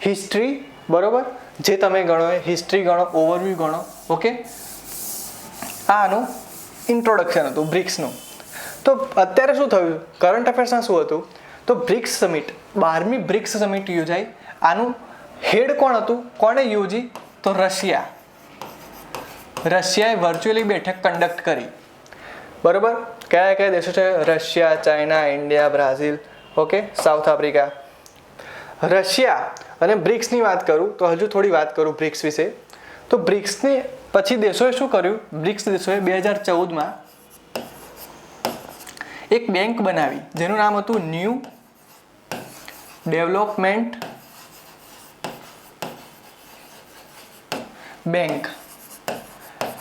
હિસ્ટ્રી, બરોબર, જે તમે ગણો એ હિસ્ટ્રી ગણો, ઓવરવ્યૂ ગણો. ઓકે, આનું ઇન્ટ્રોડક્શન હતું બ્રિક્સનું. તો અત્યારે શું થયું? કરંટ અફેર્સમાં શું હતું? તો બ્રિક્સ સમિટ, 12મી બ્રિક્સ સમિટ યોજાઈ. આનું હેડ કોણ હતું? કોણે યોજી? તો રશિયાએ વર્ચ્યુઅલી બેઠક કન્ડક્ટ કરી. બરોબર, કયા દેશો છે? Russia, China, India, Brazil, okay, south Africa. Russia અને બ્રિક્સની વાત કરું તો હજુ થોડી વાત કરું બ્રિક્સ વિશે. તો બ્રિક્સની પછી દેશોએ શું કર્યું? બ્રિક્સ દેશોએ 2014માં એક બેંક બનાવી જેનું નામ હતું new development bank,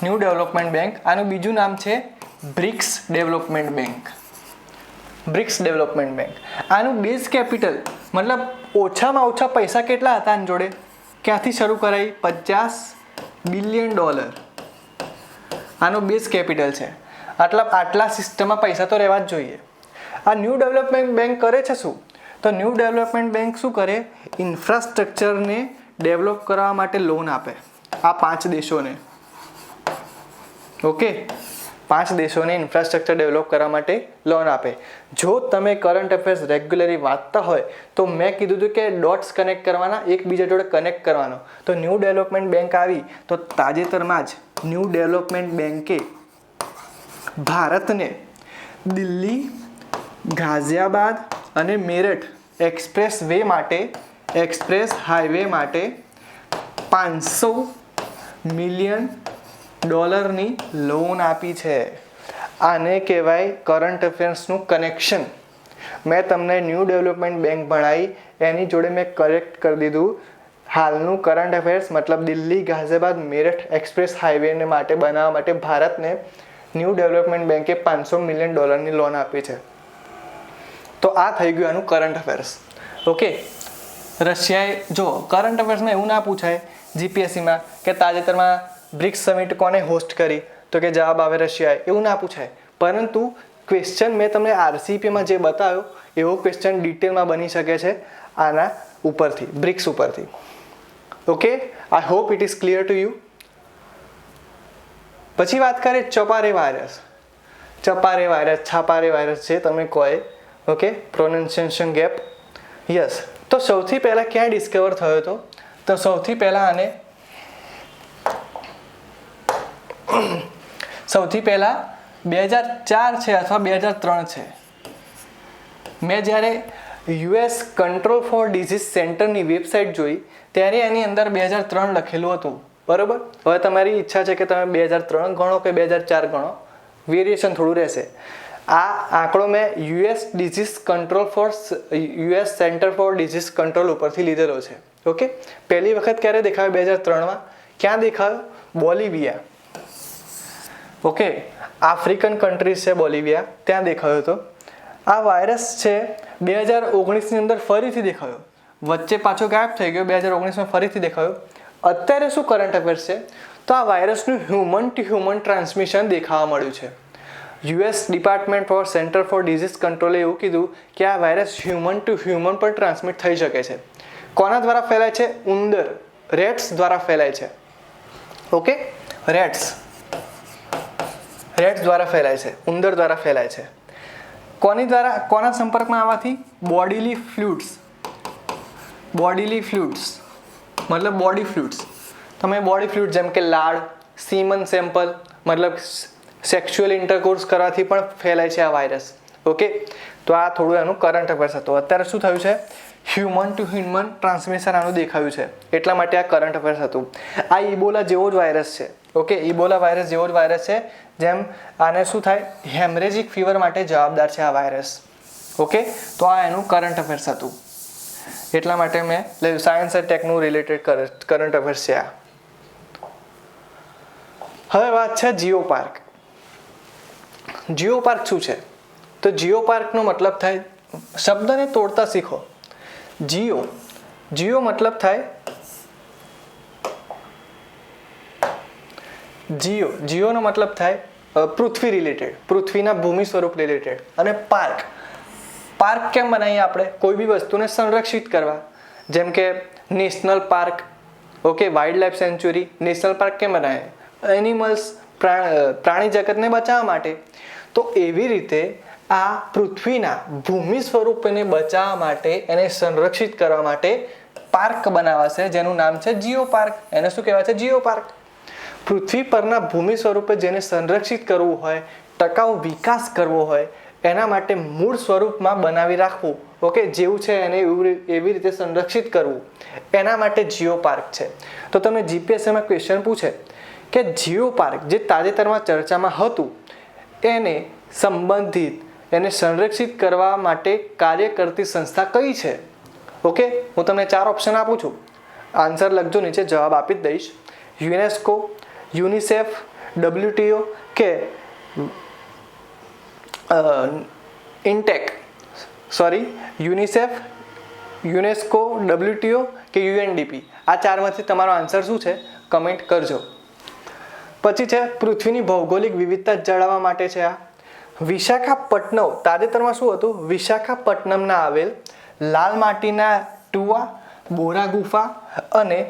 new development bank. આનું બીજું નામ છે BRICS development bank. BRICS development bank. આનું બેઝ કેપિટલ મતલબ ઓછામાં ઓછા પૈસા કેટલા હતા આની જોડે, ક્યાંથી શરૂ કરાઈ? $50 બિલિયન. આનું બેઝ કેપિટલ છે. આટલા સિસ્ટમમાં પૈસા તો રહેવા જ જોઈએ. આ ન્યૂ ડેવલપમેન્ટ બેંક કરે છે શું? તો ન્યૂ ડેવલપમેન્ટ બેંક શું કરે? ઇન્ફ્રાસ્ટ્રક્ચરને ડેવલપ કરવા માટે લોન આપે આ 5 દેશોને. ઓકે, 5 દેશોને ઇન્ફ્રાસ્ટ્રક્ચર ડેવલપ કરવા માટે લોન આપે. જો તમે કરંટ અફેર્સ રેગ્યુલરલી વાંચતા હોય તો મેં કીધું હતું કે ડોટ્સ કનેક્ટ કરવાના, એકબીજા જોડે કનેક્ટ કરવાનો. તો ન્યૂ ડેવલપમેન્ટ બેંક આવી તો તાજેતરમાં જ ન્યૂ ડેવલપમેન્ટ બેંકે ભારતને દિલ્હી, ગાઝિયાબાદ અને મેરઠ એક્સપ્રેસ હાઈવે માટે $500 મિલિયન લોન આપી છે. આને કહેવાય કરંટ અફેર્સનું કનેક્શન. મેં તમને ન્યૂ ડેવલપમેન્ટ બેંક ભણાવી એની જોડે મેં કરેક્ટ કરી દીધું હાલનું કરંટ અફેર્સ, મતલબ દિલ્હી, ગાઝિયાબાદ, મેરઠ એક્સપ્રેસ હાઈવેને માટે બનાવવા માટે ભારતને ન્યૂ ડેવલપમેન્ટ બેંકે $500 મિલિયન લોન આપી છે. તો આ થઈ ગયું આનું કરંટ અફેર્સ. ઓકે, રશિયાએ જો કરંટ અફેર્સમાં એવું ના પૂછાય જીપીએસસીમાં કે તાજેતરમાં બ્રિક્સ સમિટ કોને હોસ્ટ કરી, તો કે જવાબ આવે રશિયાએ, એવું ના પૂછાય. પરંતુ ક્વેશ્ચન મેં તમને આરસીપીમાં જે બતાવ્યો એવો ક્વેશ્ચન ડિટેલમાં બની શકે છે આના ઉપરથી, બ્રિક્સ ઉપરથી. Okay, I hope it is clear to you. પછી વાત કરીએ છાપારે વાયરસ છે તમે કહો. Okay, pronunciation gap. યસ, તો સૌથી પહેલાં ક્યાં ડિસ્કવર થયો હતો? તો સૌથી પહેલાં 2004 છે અથવા 2003 છે. મેં જ્યારે US કંટ્રોલ ફોર ડિઝીઝ સેન્ટરની વેબસાઇટ જોઈ ત્યારે એની અંદર 2003 લખેલું હતું. બરાબર, હવે તમારી ઈચ્છા છે કે તમે 2003 ગણો કે 2004 ગણો, વેરિએશન થોડું રહેશે. આ આંકડો મેં US centre for disease control ઉપરથી લીધેલો છે. ઓકે, પહેલી વખત ક્યારે દેખાયો? 2003માં. ક્યાં દેખાયો? બોલિવિયા. ઓકે, આફ્રિકન કન્ટ્રીઝ છે બોલિવિયા, ત્યાં દેખાયો હતો. આ વાયરસ છે 2019ની અંદર ફરીથી દેખાયો, વચ્ચે પાછો ગાયબ થઈ ગયો, 2019માં ફરીથી દેખાયો. અત્યારે શું કરંટ અફેર્સ છે? તો આ વાયરસનું હ્યુમન ટુ હ્યુમન ટ્રાન્સમિશન દેખાવા મળ્યું છે. US department for centre for disease કંટ્રોલે એવું કીધું કે આ વાયરસ હ્યુમન ટુ હ્યુમન પણ ટ્રાન્સમિટ થઈ શકે છે. કોના દ્વારા ફેલાય છે? ઉંદર, રેટ્સ દ્વારા ફેલાય છે. ઓકે, રેટ્સ દ્વારા ફેલાય છે, ઉંદર દ્વારા ફેલાય છે. કોના સંપર્કમાં આવવાથી? બોડીલી ફ્લુઇડ્સ મતલબ બોડી ફ્લુઇડ્સ. તમે બોડી ફ્લુઇડ જેમ કે લાળ, સીમન સેમ્પલ, મતલબ સેક્સ્યુઅલ ઇન્ટરકોર્સ કરવાથી પણ ફેલાય છે આ વાયરસ. ઓકે, તો આ થોડું એનું કરંટ અફેર્સ હતું. અત્યારે શું થયું છે? હ્યુમન ટુ હ્યુમન ટ્રાન્સમિશન આનું દેખાયું છે, એટલા માટે આ કરંટ અફેર્સ હતું. આ ઇબોલા જેવો જ વાયરસ છે. ઓકે, ઇબોલા વાયરસ જેવો જ વાયરસ છે. જેમ આને શું થાય? હેમરેજિક ફીવર માટે જવાબદાર છે આ વાયરસ. ઓકે, તો આ એનું કરંટ અફેર્સ હતું. એટલા માટે મેં સાયન્સ અને ટેકનું રિલેટેડ કરંટ અફેર્સ છે આ. હવે વાત છે જીઓ પાર્ક. જીઓ પાર્ક શું છે? તો જીઓ પાર્કનો મતલબ થાય, શબ્દને તોડતા શીખો. જીઓ મતલબ થાય જીઓનો મતલબ થાય પૃથ્વી રિલેટેડ, પૃથ્વીના ભૂમિ સ્વરૂપ રિલેટેડ. અને પાર્ક કેમ બનાવીએ આપણે? કોઈ બી વસ્તુને સંરક્ષિત કરવા, જેમ કે national park. Okay, wildlife sanctuary. National park કેમ બનાવે? એનિમલ્સ, પ્રાણી જગતને બચાવવા માટે. તો એવી રીતે આ પૃથ્વીના ભૂમિ સ્વરૂપને બચાવવા માટે, એને સંરક્ષિત કરવા માટે પાર્ક બનાવાશે, જેનું નામ છે જીઓ પાર્ક. એને શું કહેવાય છે? જીઓ પાર્ક. પૃથ્વી પરના ભૂમિ સ્વરૂપે જેને સંરક્ષિત કરવું હોય, ટકાઉ વિકાસ કરવો હોય, એના માટે મૂળ સ્વરૂપમાં બનાવી રાખવું. ઓકે, જેવું છે એને એવી રીતે સંરક્ષિત કરવું, એના માટે જીઓ પાર્ક છે. તો તમે જીપીએસસીમાં ક્વેશ્ચન પૂછે કે જીઓ પાર્ક જે તાજેતરમાં ચર્ચામાં હતું એને સંબંધિત, એને સંરક્ષિત કરવા માટે કાર્ય કરતી સંસ્થા કઈ છે? ઓકે, હું તમને 4 ઓપ્શન આપું છું, આન્સર લખજો નીચે, જવાબ આપી જ દઈશ. યુનેસ્કો, યુનિસેફ, WTO કે યુનિસેફ, યુનેસ્કો, WTO કે UNDP. આ 4માંથી તમારો આન્સર શું છે કમેન્ટ કરજો. પછી છે પૃથ્વીની ભૌગોલિક વિવિધતા જાળવવા માટે છે આ. વિશાખાપટ્ટનમ, તાજેતરમાં શું હતું, વિશાખાપટ્ટનમના આવેલ લાલ માટીના ટુવા, બોરા ગુફા અને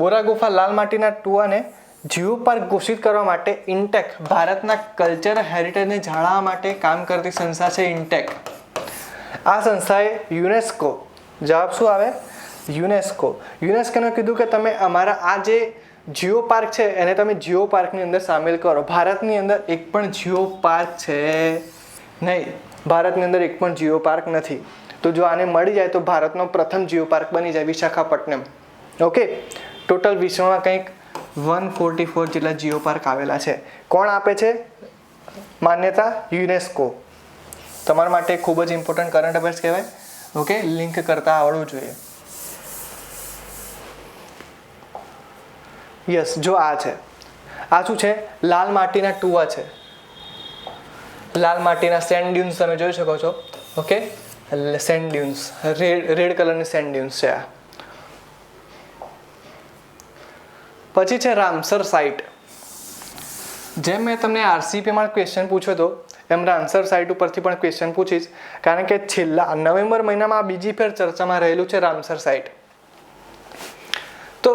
બોરા ગુફા, લાલ માટીના ટુવાને જીઓ પાર્ક ઘોષિત કરવા માટે ઇન્ટેક, ભારતના કલ્ચરલ હેરિટેજને જાળવવા માટે કામ કરતી સંસ્થા છે ઇન્ટેક. આ સંસ્થાએ યુનેસ્કો, જવાબ શું આવે, યુનેસ્કોને કીધું કે તમે અમારા આ જે જીઓ પાર્ક છે એને તમે જીઓ પાર્કની અંદર સામેલ કરો. ભારતની અંદર એક પણ જીઓ પાર્ક છે નહીં, ભારતની અંદર એક પણ જીઓ પાર્ક નથી. તો જો આને મળી જાય તો ભારતનો પ્રથમ જીઓ પાર્ક બની જાય વિશાખાપટ્ટનમ. ઓકે, ટોટલ વિશ્વમાં કંઈક 144 જેટલા જીઓ પાર્ક આવેલા છે. કોણ આપે છે માન્યતા, યુનેસ્કો. તમારા માટે ખૂબ જ ઇમ્પોર્ટન્ટ કરંટ અફેર્સ કહેવાય. ઓકે, લિંક કરતા આવડવું જોઈએ. યસ, જો આ છે, આ શું છે, લાલ માટીના ટુવા છે, લાલ માટીના સેન્ડ ડ્યુન્સ તમે જોઈ શકો છો. ઓકે, સેન્ડ ડ્યુન્સ, રેડ કલરની સેન્ડ ડ્યુન્સ છે આ. પછી છે રામસર સાઇટ. જેમ મેં તમને RCPમાં ક્વેશ્ચન પૂછ્યો હતો એમ રામસર સાઇટ ઉપરથી પણ ક્વેશ્ચન પૂછીશ, કારણ કે છેલ્લા નવેમ્બર મહિનામાં બીજી ફેર ચર્ચામાં રહેલું છે રામસર સાઇટ. તો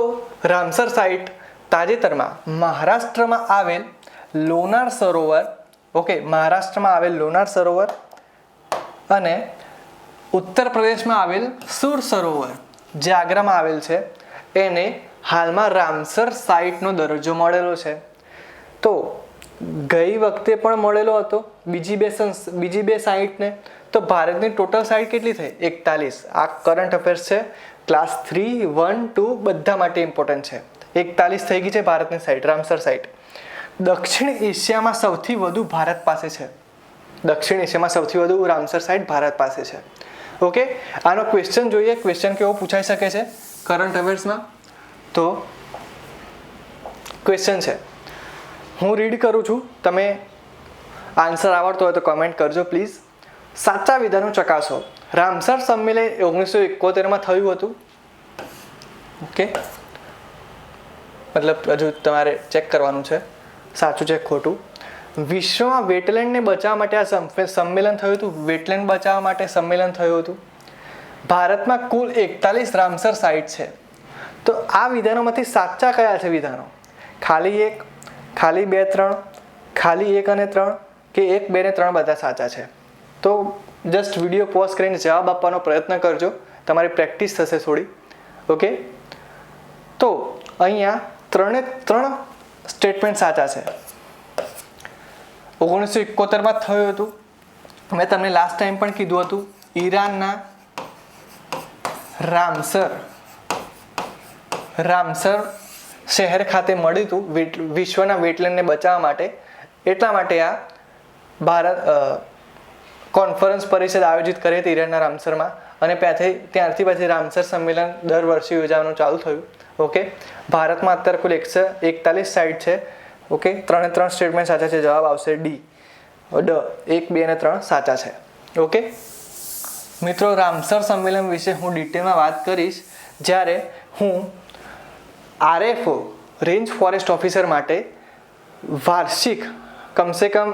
રામસર સાઇટ તાજેતરમાં મહારાષ્ટ્રમાં આવેલ લોનાર સરોવર, ઓકે, મહારાષ્ટ્રમાં આવેલ લોનાર સરોવર અને ઉત્તર પ્રદેશમાં આવેલ સુર સરોવર જે આગ્રામાં આવેલ છે એને હાલમાં રામસર સાઇટનો દરજ્જો મળેલો છે. તો ગઈ વખતે પણ મળેલો હતો બીજી બે સાઇટને. તો ભારતની ટોટલ સાઇટ કેટલી થઈ, 41. આ કરંટ અફેર્સ છે, ક્લાસ 3, 1, 2 બધા માટે ઇમ્પોર્ટન્ટ છે. 41 થઈ ગઈ છે ભારતની સાઇટ, રામસર સાઇટ. દક્ષિણ એશિયામાં સૌથી વધુ ભારત પાસે છે, દક્ષિણ એશિયામાં સૌથી વધુ રામસર સાઇટ ભારત પાસે છે. ઓકે, આનો ક્વેશ્ચન જોઈએ, ક્વેશ્ચન કેવો પૂછાઈ શકે છે કરંટ અફેર્સમાં. તો ક્વેશ્ચન છે, હું રીડ કરું છું, તમે આન્સર આવડતો હોય તો કમેન્ટ કરજો પ્લીઝ. સાચા વિધાનો ચકાસો. રામસર સંમેલન 1971માં થયું હતું. ઓકે, મતલબ હજુ તમારે ચેક કરવાનું છે સાચું છે ખોટું. વિશ્વમાં વેટલેન્ડને બચાવવા માટે આ સંમેલન થયું હતું, વેટલેન્ડ બચાવવા માટે સંમેલન થયું હતું. ભારતમાં કુલ 41 રામસર સાઇટ છે. તો આ વિધાનોમાંથી સાચા કયા છે વિધાનો, ખાલી 1, ખાલી 2, 3, ખાલી 1 અને 3 કે 1, 2 ને 3 બધા સાચા છે. તો જસ્ટ વિડીયો પોઝ કરીને જવાબ આપવાનો પ્રયત્ન કરજો, તમારી પ્રેક્ટિસ થશે થોડી. ઓકે, તો અહીંયા 3 સ્ટેટમેન્ટ સાચા છે. 1971માં થયું હતું. મેં તમને લાસ્ટ ટાઈમ પણ કીધું હતું, ઈરાનના રામસર શહેર ખાતે મળ્યું હતું વિશ્વના વેટલેન્ડને બચાવવા માટે. એટલા માટે આ ભારત કોન્ફરન્સ પરિષદ આયોજિત કરી હતી ઈરાનના રામસરમાં, અને ત્યારથી પછી રામસર સંમેલન દર વર્ષે યોજાવાનું ચાલુ થયું. ઓકે, ભારતમાં અત્યારે કુલ 141 સાઇટ છે. ઓકે, 3 સ્ટેટમેન્ટ સાચા છે, જવાબ આવશે ડી, 1, 2 અને 3 સાચા છે. ઓકે મિત્રો, રામસર સંમેલન વિશે હું ડિટેલમાં વાત કરીશ જ્યારે હું RFO રેન્જ ફોરેસ્ટ ઓફિસર માટે વાર્ષિક કમસે કમ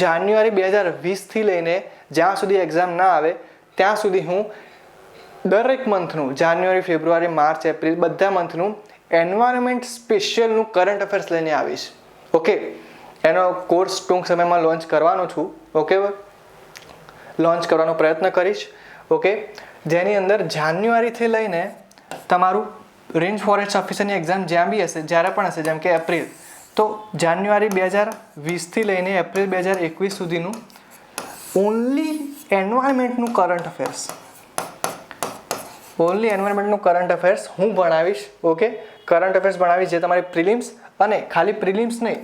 જાન્યુઆરી 2020થી લઈને જ્યાં સુધી એક્ઝામ ના આવે ત્યાં સુધી હું દરેક મંથનું જાન્યુઆરી, ફેબ્રુઆરી, માર્ચ, એપ્રિલ બધા મંથનું એન્વાયરમેન્ટ સ્પેશિયલનું કરંટ અફેર્સ લઈને આવીશ. ઓકે, એનો કોર્સ ટૂંક સમયમાં લોન્ચ કરવાનો છું. ઓકે, લોન્ચ કરવાનો પ્રયત્ન કરીશ. ઓકે, જેની અંદર જાન્યુઆરીથી લઈને તમારું રેન્જ ફોરેસ્ટ ઓફિસરની એક્ઝામ જ્યાં બી હશે, જ્યારે પણ હશે, જેમ કે એપ્રિલ, તો જાન્યુઆરી 2020થી લઈને એપ્રિલ 2021 સુધીનું ઓનલી એન્વાયરમેન્ટનું કરંટ અફેર્સ, ઓનલી એન્વાયરમેન્ટનું કરંટ અફેર્સ હું ભણાવીશ. ઓકે, કરંટ અફેર્સ ભણાવીશ જે તમારી પ્રિલિમ્સ, અને ખાલી પ્રિલિમ્સ નહીં,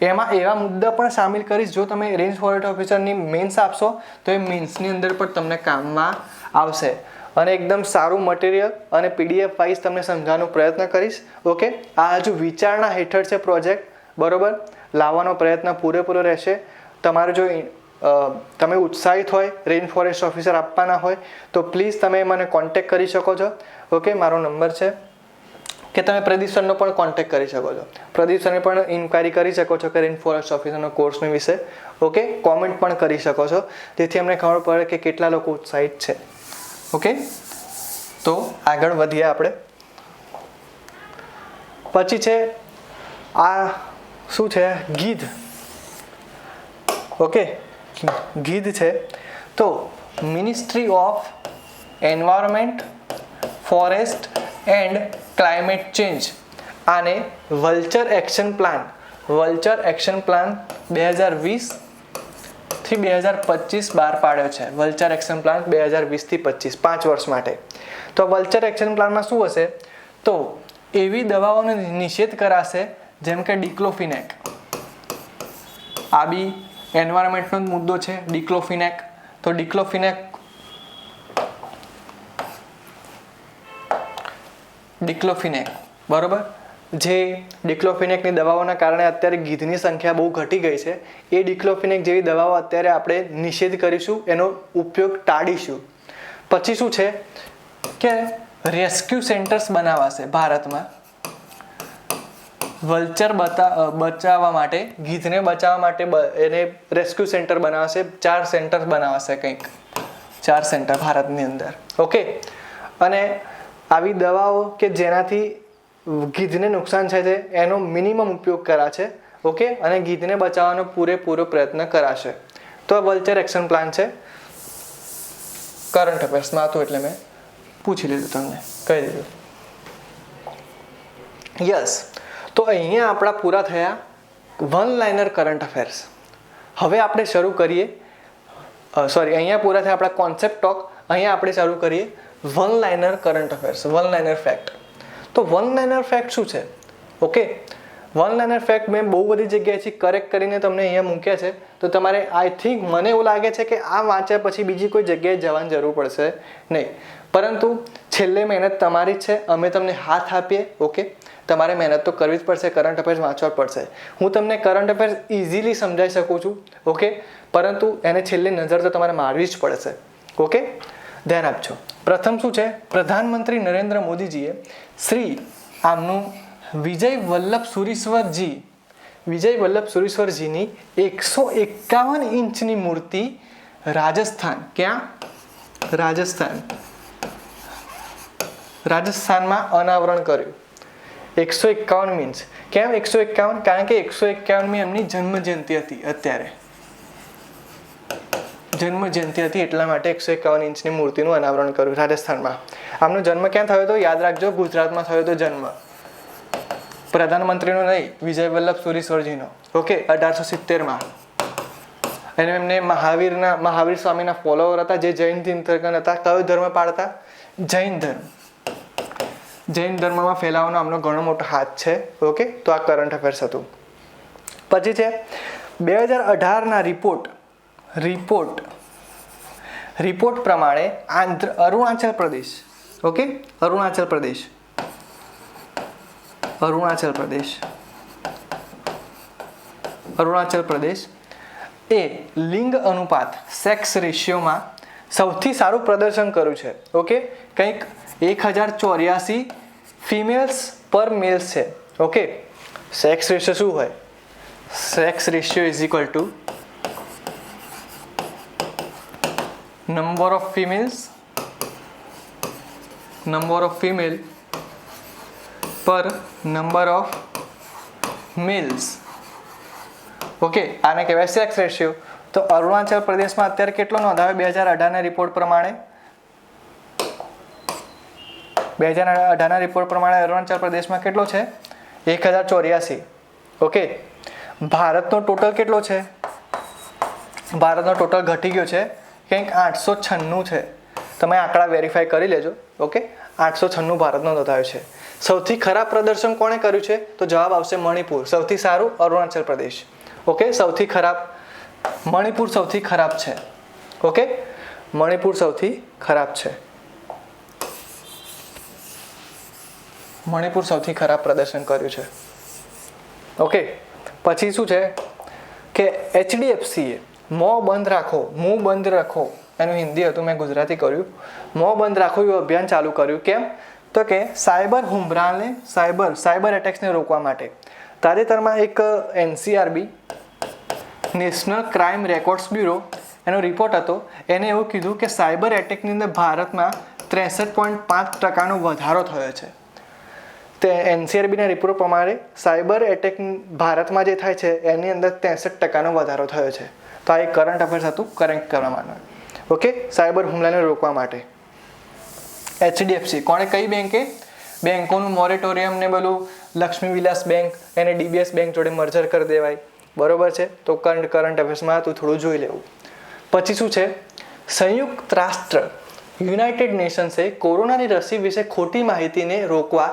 એમાં એવા મુદ્દા પણ સામેલ કરીશ જો તમે રેન્જ ફોરેસ્ટ ઓફિસરની મેન્સ આપશો તો એ મેન્સની અંદર પણ તમને કામમાં આવશે અને એકદમ સારું મટીરિયલ અને પીડીએફ વાઇઝ તમને સમજાવવાનો પ્રયત્ન કરીશ. ઓકે, આ હજુ વિચારણા હેઠળ છે પ્રોજેક્ટ, બરોબર. લાવવાનો પ્રયત્ન પૂરેપૂરો રહેશે. તમારે જો તમે ઉત્સાહિત હોય, રેઇન ફોરેસ્ટ ઓફિસર આપવાના હોય તો પ્લીઝ તમે મને કોન્ટેક્ટ કરી શકો છો. ઓકે, મારો નંબર છે કે તમે પ્રદીપ સરનો પણ કોન્ટેક્ટ કરી શકો છો. પ્રદીપ સરને પણ ઇન્ક્વાયરી કરી શકો છો કે રેઇન ફોરેસ્ટ ઓફિસરનો કોર્સની વિશે. ઓકે, કોમેન્ટ પણ કરી શકો છો જેથી અમને ખબર પડે કે કેટલા લોકો ઉત્સાહિત છે. ઓકે, તો આગળ વધીએ આપણે. પછી છે આ શું છે, ગીધ. ઓકે, ગીધ છે. તો ministry of environment, forest and climate change આને વલ્ચર એક્શન પ્લાન 2020 થી 2025 બહાર પાડ્યો છે. વલ્ચર એક્શન પ્લાન 2020 થી 25, 5 વર્ષ માટે. તો વલ્ચર એક્શન પ્લાનમાં શું હશે, તો એવી દવાઓનો નિષેધ કરાશે જેમ કે ડિક્લોફિનેક. આ બી એન્વાયરમેન્ટનો જ મુદ્દો છે, ડિક્લોફિનેક. તો ડિક્લોફિનેક બરોબર, જે ડિક્લોફિનેકની દવાઓના કારણે અત્યારે ગીધની સંખ્યા બહુ ઘટી ગઈ છે. એ ડિક્લોફિનેક જેવી દવાઓ અત્યારે આપણે નિષેધ કરીશું, એનો ઉપયોગ ટાળીશું. પછી શું છે કે રેસ્ક્યુ સેન્ટર્સ બનાવાશે ભારતમાં. વલ્ચર બચાવવા માટે, ગીધને બચાવવા માટે એને રેસ્ક્યુ સેન્ટર બનાવશે. 4 સેન્ટર બનાવશે, કંઈક 4 સેન્ટર ભારતની અંદર. ઓકે, અને આવી દવાઓ કે જેનાથી ગીધને નુકસાન થાય છે એનો મિનિમમ ઉપયોગ કરાશે. ઓકે, અને ગીધને બચાવવાનો પૂરેપૂરો પ્રયત્ન કરાશે. તો આ વલ્ચર એક્શન પ્લાન છે. કરંટ અફેર્સમાં હતું એટલે મેં પૂછી લીધું, તમને કહી દીધું. યસ, તો અહીંયા આપણા પૂરા થયા વન લાઇનર કરંટ અફેર્સ. હવે આપણે શરૂ કરીએ, અહીંયા પૂરા થયા આપણા કોન્સેપ્ટ ટોક. અહીંયા આપણે શરૂ કરીએ one liner current affairs, one liner fact. તો વન લાઇનર ફેક્ટ શું છે? ઓકે, વન લાઇનર ફેક્ટ મેં બહુ બધી જગ્યાએથી કરેક્ટ કરીને તમને અહીંયા મૂક્યા છે. તો તમારે આઈ થિંક, મને એવું લાગે છે કે આ વાંચ્યા પછી બીજી કોઈ જગ્યાએ જવાની જરૂર પડશે નહીં. પરંતુ છેલ્લે મહેનત તમારી જ છે, અમે તમને હાથ આપીએ. ઓકે, તમારે મહેનત તો કરવી જ પડશે, કરંટ અફેર્સ વાંચવા જ પડશે. હું તમને કરંટ અફેર્સ ઇઝીલી સમજાવી શકું છું. ઓકે, પરંતુ એને છેલ્લે નજર તો તમારે મારવી જ પડશે. ઓકે, ધ્યાન આપજો. પ્રથમ શું છે, પ્રધાનમંત્રી નરેન્દ્ર મોદીજીએ આમનું વિજય વલ્લભ સુરીશ્વરજીની 151 ઇંચની મૂર્તિ રાજસ્થાન, ક્યાં? રાજસ્થાનમાં અનાવરણ કર્યું. 151 મીન્સ કેમ 151? કારણ કે 151મી એમની જન્મ જયંતિ હતી. અત્યારે જન્મ જયંતિ હતી એટલા માટે 151 ઇંચની મૂર્તિનું અનાવરણ કર્યું રાજસ્થાનમાં. આમનો જન્મ ક્યાં થયો હતો? યાદ રાખજો, ગુજરાતમાં થયો હતો જન્મ. પ્રધાનમંત્રીનો નહીં, વિજય વલ્લભ સુરીશ્વરજીનો. ઓકે, 1870માં. અને એમને મહાવીર સ્વામીના ફોલોવર હતા, જે જૈન તીર્થંકર હતા. કયો ધર્મ પાળતા? જૈન ધર્મ. જૈન ધર્મમાં ફેલાવાનો આમનો ઘણો મોટો હાથ છે. ઓકે, તો આ કરંટ અફેર્સ હતું. પછી છે 2018ના રિપોર્ટ પ્રમાણે અરુણાચલ પ્રદેશ. ઓકે, અરુણાચલ પ્રદેશ એ લિંગ અનુપાત, સેક્સ રેશિયોમાં સૌથી સારું પ્રદર્શન કર્યું છે. ઓકે, કંઈક 1084 ફિમેલ્સ પર મેલ્સ છે. ઓકે, સેક્સ રેશિયો શું હોય? Sex ratio is equal to number of female per number of males. Okay, આને કહેવાય સેક્સ રેશિયો. તો અરુણાચલ પ્રદેશમાં અત્યારે કેટલો નોંધાવે 2018ના રિપોર્ટ પ્રમાણે? 2018ના રિપોર્ટ પ્રમાણે અરુણાચલ પ્રદેશમાં કેટલો છે? 1084. ઓકે, ભારતનો ટોટલ કેટલો છે? ભારતનો ટોટલ ઘટી ગયો છે, કંઈક 896 છે. તમે આંકડા વેરીફાઈ કરી લેજો. ઓકે, 896 ભારતનો નોંધાયો છે. સૌથી ખરાબ પ્રદર્શન કોણે કર્યું છે? તો જવાબ આવશે મણિપુર. સૌથી સારું અરુણાચલ પ્રદેશ. ઓકે, સૌથી ખરાબ મણિપુર સૌથી ખરાબ છે. ઓકે, મણિપુર સૌથી ખરાબ છે. મણિપુર સૌથી ખરાબ પ્રદર્શન કર્યું છે. ઓકે, પછી શું છે કે HDFCએ મોં બંધ રાખો, મું બંધ રાખો, એનું હિન્દી હતું, મેં ગુજરાતી કર્યું. મોં બંધ રાખો એવું અભિયાન ચાલુ કર્યું. કેમ? તો કે સાયબર હુમલાને, સાયબર એટેક્સને રોકવા માટે. તાજેતરમાં એક NCRB national crime records bureau એનો રિપોર્ટ હતો. એને એવું કીધું કે સાયબર એટેકની અંદર ભારતમાં 63.5% વધારો થયો છે. તે NCRBના રિપોર્ટ પ્રમાણે સાયબર એટેક ભારતમાં જે થાય છે એની અંદર 63% વધારો થયો છે. તો આ એક કરંટ અફેર્સ હતું, કરેક્ટ કરવા માટે. ઓકે, સાયબર હુમલાને રોકવા માટે HDFC કોણે, કઈ બેંકે બેંકોનું મોરેટોરિયમ ને પેલું લક્ષ્મી વિલાસ બેંક એને DBS બેંક જોડે મર્જર કરી દેવાય. બરોબર છે. તો કરંટ અફેર્સમાં તું થોડું જોઈ લેવું. પછી શું છે, સંયુક્ત રાષ્ટ્ર યુનાઇટેડ નેશન્સે કોરોનાની રસી વિશે ખોટી માહિતીને રોકવા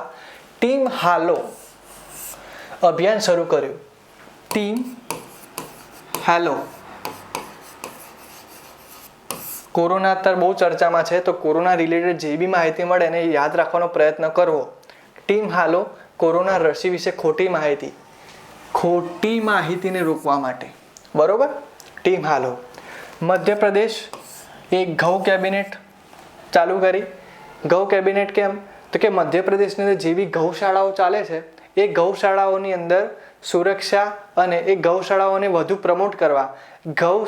ટીમ હાલો અભિયાન શરૂ કર્યું. ટીમ હાલો. કોરોના અત્યારે બહુ ચર્ચામાં છે, તો કોરોના રિલેટેડ જે બી માહિતી મળે એને યાદ રાખવાનો પ્રયત્ન કરવો. ટીમ હાલો કોરોના રસી વિશે ખોટી માહિતીને રોકવા માટે. બરોબર, ટીમ હાલો. મધ્યપ્રદેશ એક ઘઉં કેબિનેટ ચાલુ કરી. ઘઉં કેબિનેટ કેમ? તો કે મધ્યપ્રદેશની અંદર જે બી ગૌશાળાઓ ચાલે છે એ ગૌશાળાઓની અંદર સુરક્ષા અને એ ગૌશાળાઓને વધુ પ્રમોટ કરવા ગૌ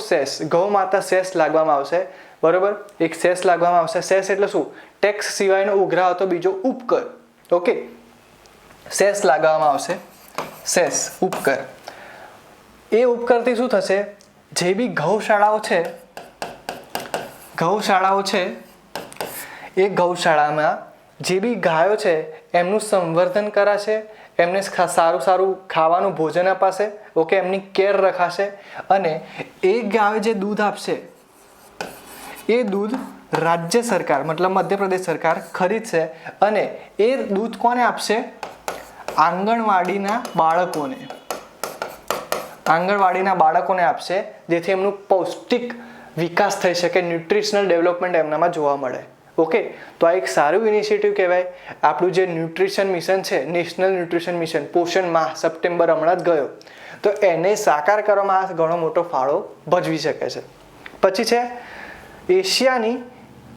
માતા સેસ લાગવામાં આવશે. બરોબર, એક સેસ લાગવામાં આવશે. સેસ એટલે શું? ટેક્સ સિવાયનો ઉઘરાવ હતો બીજો ઉપકર. ઓકે, સેસ લાગવામાં આવશે. સેસ ઉપકર. એ ઉપકરથી શું થશે? જે બી ગૌશાળાઓ છે એ ગૌશાળામાં જે બી ગાયો છે એમનું સંવર્ધન કરાશે, એમને સારું ખાવાનું ભોજન અપાશે. ઓકે, એમની કેર રખાશે. અને એ ગાય જે દૂધ આપશે એ દૂધ રાજ્ય સરકાર મતલબ મધ્યપ્રદેશ સરકાર ખરીદશે અને એ દૂધ કોને આપશે? આંગણવાડીના બાળકોને આપશે, જેથી એમનું પૌષ્ટિક વિકાસ થઈ શકે, ન્યુટ્રિશનલ ડેવલપમેન્ટ એમનામાં જોવા મળે. ઓકે, તો આ એક સારું ઇનિશિયેટિવ કહેવાય. આપણું જે ન્યુટ્રિશન મિશન છે, નેશનલ ન્યુટ્રિશન મિશન, પોષણ માહ સપ્ટેમ્બર હમણાં જ ગયો, તો એને સાકાર કરવામાં આ ઘણો મોટો ફાળો ભજવી શકે છે. પછી છે એશિયાની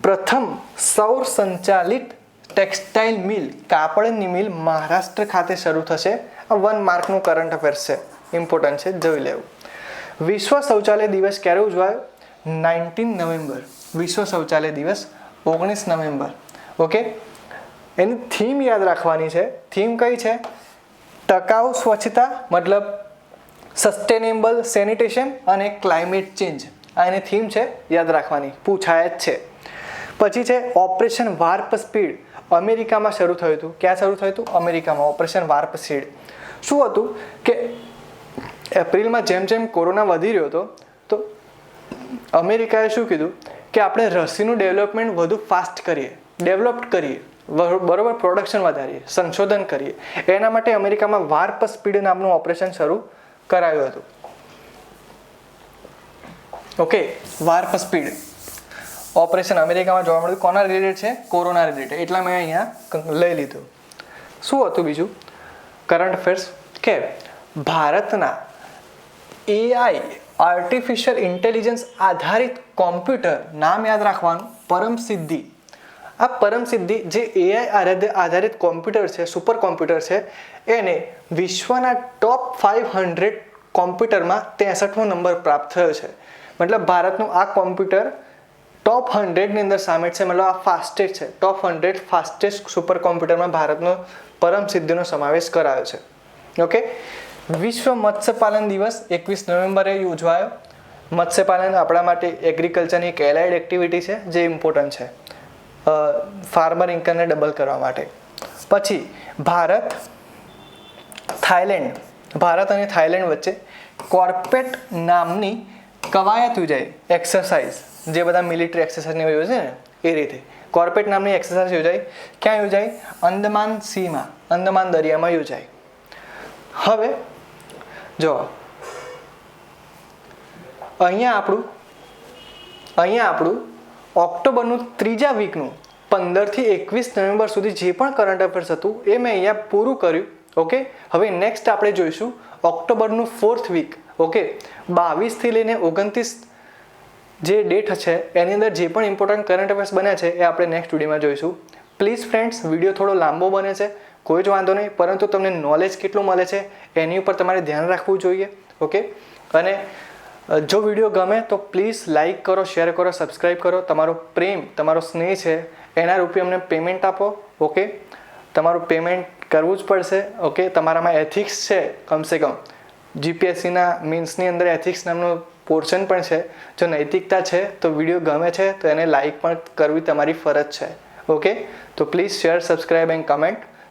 પ્રથમ સૌર સંચાલિત ટેક્સટાઇલ મિલ, કાપડની મિલ મહારાષ્ટ્ર ખાતે શરૂ થશે. 1 માર્કનું કરંટ અફેર્સ છે, ઇમ્પોર્ટન્ટ છે, જોઈ લેવું. વિશ્વ શૌચાલય દિવસ ક્યારે ઉજવાયો? 19 નવેમ્બર. વિશ્વ શૌચાલય દિવસ 19 નવેમ્બર. ઓકે, એની થીમ યાદ રાખવાની છે. થીમ કઈ છે? ટકાઉ સ્વચ્છતા મતલબ સસ્ટેનેબલ સેનિટેશન અને ક્લાઇમેટ ચેન્જ. આ એની થીમ છે, યાદ રાખવાની, પૂછાય જ છે. પછી છે ઓપરેશન વાર્પ સ્પીડ. અમેરિકામાં શરૂ થયું હતું. ક્યાં શરૂ થયું હતું? અમેરિકામાં. ઓપરેશન વાર્પ સ્પીડ શું હતું કે એપ્રિલમાં જેમ કોરોના વધી રહ્યો હતો તો અમેરિકાએ શું કીધું કે આપણે રસીનું ડેવલપમેન્ટ વધુ ફાસ્ટ કરીએ, ડેવલપ કરીએ, બરોબર, પ્રોડક્શન વધારીએ, સંશોધન કરીએ. એના માટે અમેરિકામાં વાર્પ સ્પીડ નામનું ઓપરેશન શરૂ કરાયું હતું. ઓકે, વાર્પ સ્પીડ ઓપરેશન અમેરિકામાં જોવા મળ્યું. કોના રિલેટેડ છે? Corona related. એટલા મેં અહીંયા લઈ લીધું. શું હતું બીજું કરંટ અફેર્સ? કે ભારતના AI આર્ટિફિશિયલ ઇન્ટેલિજન્સ આધારિત કોમ્પ્યુટર, નામ યાદ રાખવાનું, પરમસિદ્ધિ. આ પરમસિદ્ધિ જે AI આધારિત કોમ્પ્યુટર છે, સુપર કોમ્પ્યુટર છે, એને વિશ્વના ટોપ 500 કોમ્પ્યુટરમાં 63મો નંબર પ્રાપ્ત થયો છે. મતલબ ભારતનું આ કોમ્પ્યુટર ટોપ 100ની અંદર સામેલ છે. મતલબ આ ફાસ્ટેસ્ટ છે. ટોપ 100 ફાસ્ટેસ્ટ સુપર કોમ્પ્યુટરમાં ભારતનો પરમસિદ્ધિનો સમાવેશ કરાયો છે. ઓકે, વિશ્વ મત્સ્યપાલન દિવસ 21 નવેમ્બરે ઉજવાયો. મત્સ્યપાલન આપણા માટે એગ્રીકલ્ચરની એક એલાઇડ એક્ટિવિટી છે જે ઇમ્પોર્ટન્ટ છે ફાર્મર ઇન્કમને ડબલ કરવા માટે. પછી ભારત અને થાઈલેન્ડ વચ્ચે કોર્પેટ નામની કવાયત યોજાઈ. એક્સરસાઇઝ જે બધા મિલિટરી એક્સરસાઇઝની યોજે છે ને એ રીતે કોર્પેટ નામની એક્સરસાઇઝ યોજાઈ. ક્યાં યોજાઈ? અંદમાન સીમાં, અંદમાન દરિયામાં યોજાઈ. હવે જો અહીંયા આપણું ઓક્ટોબરનું ત્રીજા વીકનું 15થી 21 નવેમ્બર સુધી જે પણ કરંટ અફેર્સ હતું એ મેં અહીંયા પૂરું કર્યું. ઓકે, હવે નેક્સ્ટ આપણે જોઈશું ઓક્ટોબરનું 4th વીક. ઓકે, 22થી લઈને 29 જે ડેટ છે એની અંદર જે પણ ઇમ્પોર્ટન્ટ કરંટ અફેર્સ બન્યા છે એ આપણે નેક્સ્ટ વિડીયોમાં જોઈશું. પ્લીઝ ફ્રેન્ડ્સ, વિડીયો થોડો લાંબો બને છે, કોઈ જ વાંધો નહીં, પરંતુ તમને નોલેજ કેટલું મળે છે એની ઉપર તમારે ધ્યાન રાખવું જોઈએ. ઓકે, અને જો વિડીયો ગમે તો પ્લીઝ લાઇક કરો, શેર કરો, સબસ્ક્રાઈબ કરો. તમારો પ્રેમ, તમારો સ્નેહ છે એના રૂપે અમને પેમેન્ટ આપો. ઓકે, તમારું પેમેન્ટ કરવું જ પડશે. ઓકે, તમારામાં એથિક્સ છે, કમસે કમ જીપીએસસીના મીન્સની અંદર એથિક્સ નામનો પોર્શન પણ છે. જો નૈતિકતા છે તો વિડીયો ગમે છે તો એને લાઇક પણ કરવી તમારી ફરજ છે. ઓકે, તો please share, subscribe and comment.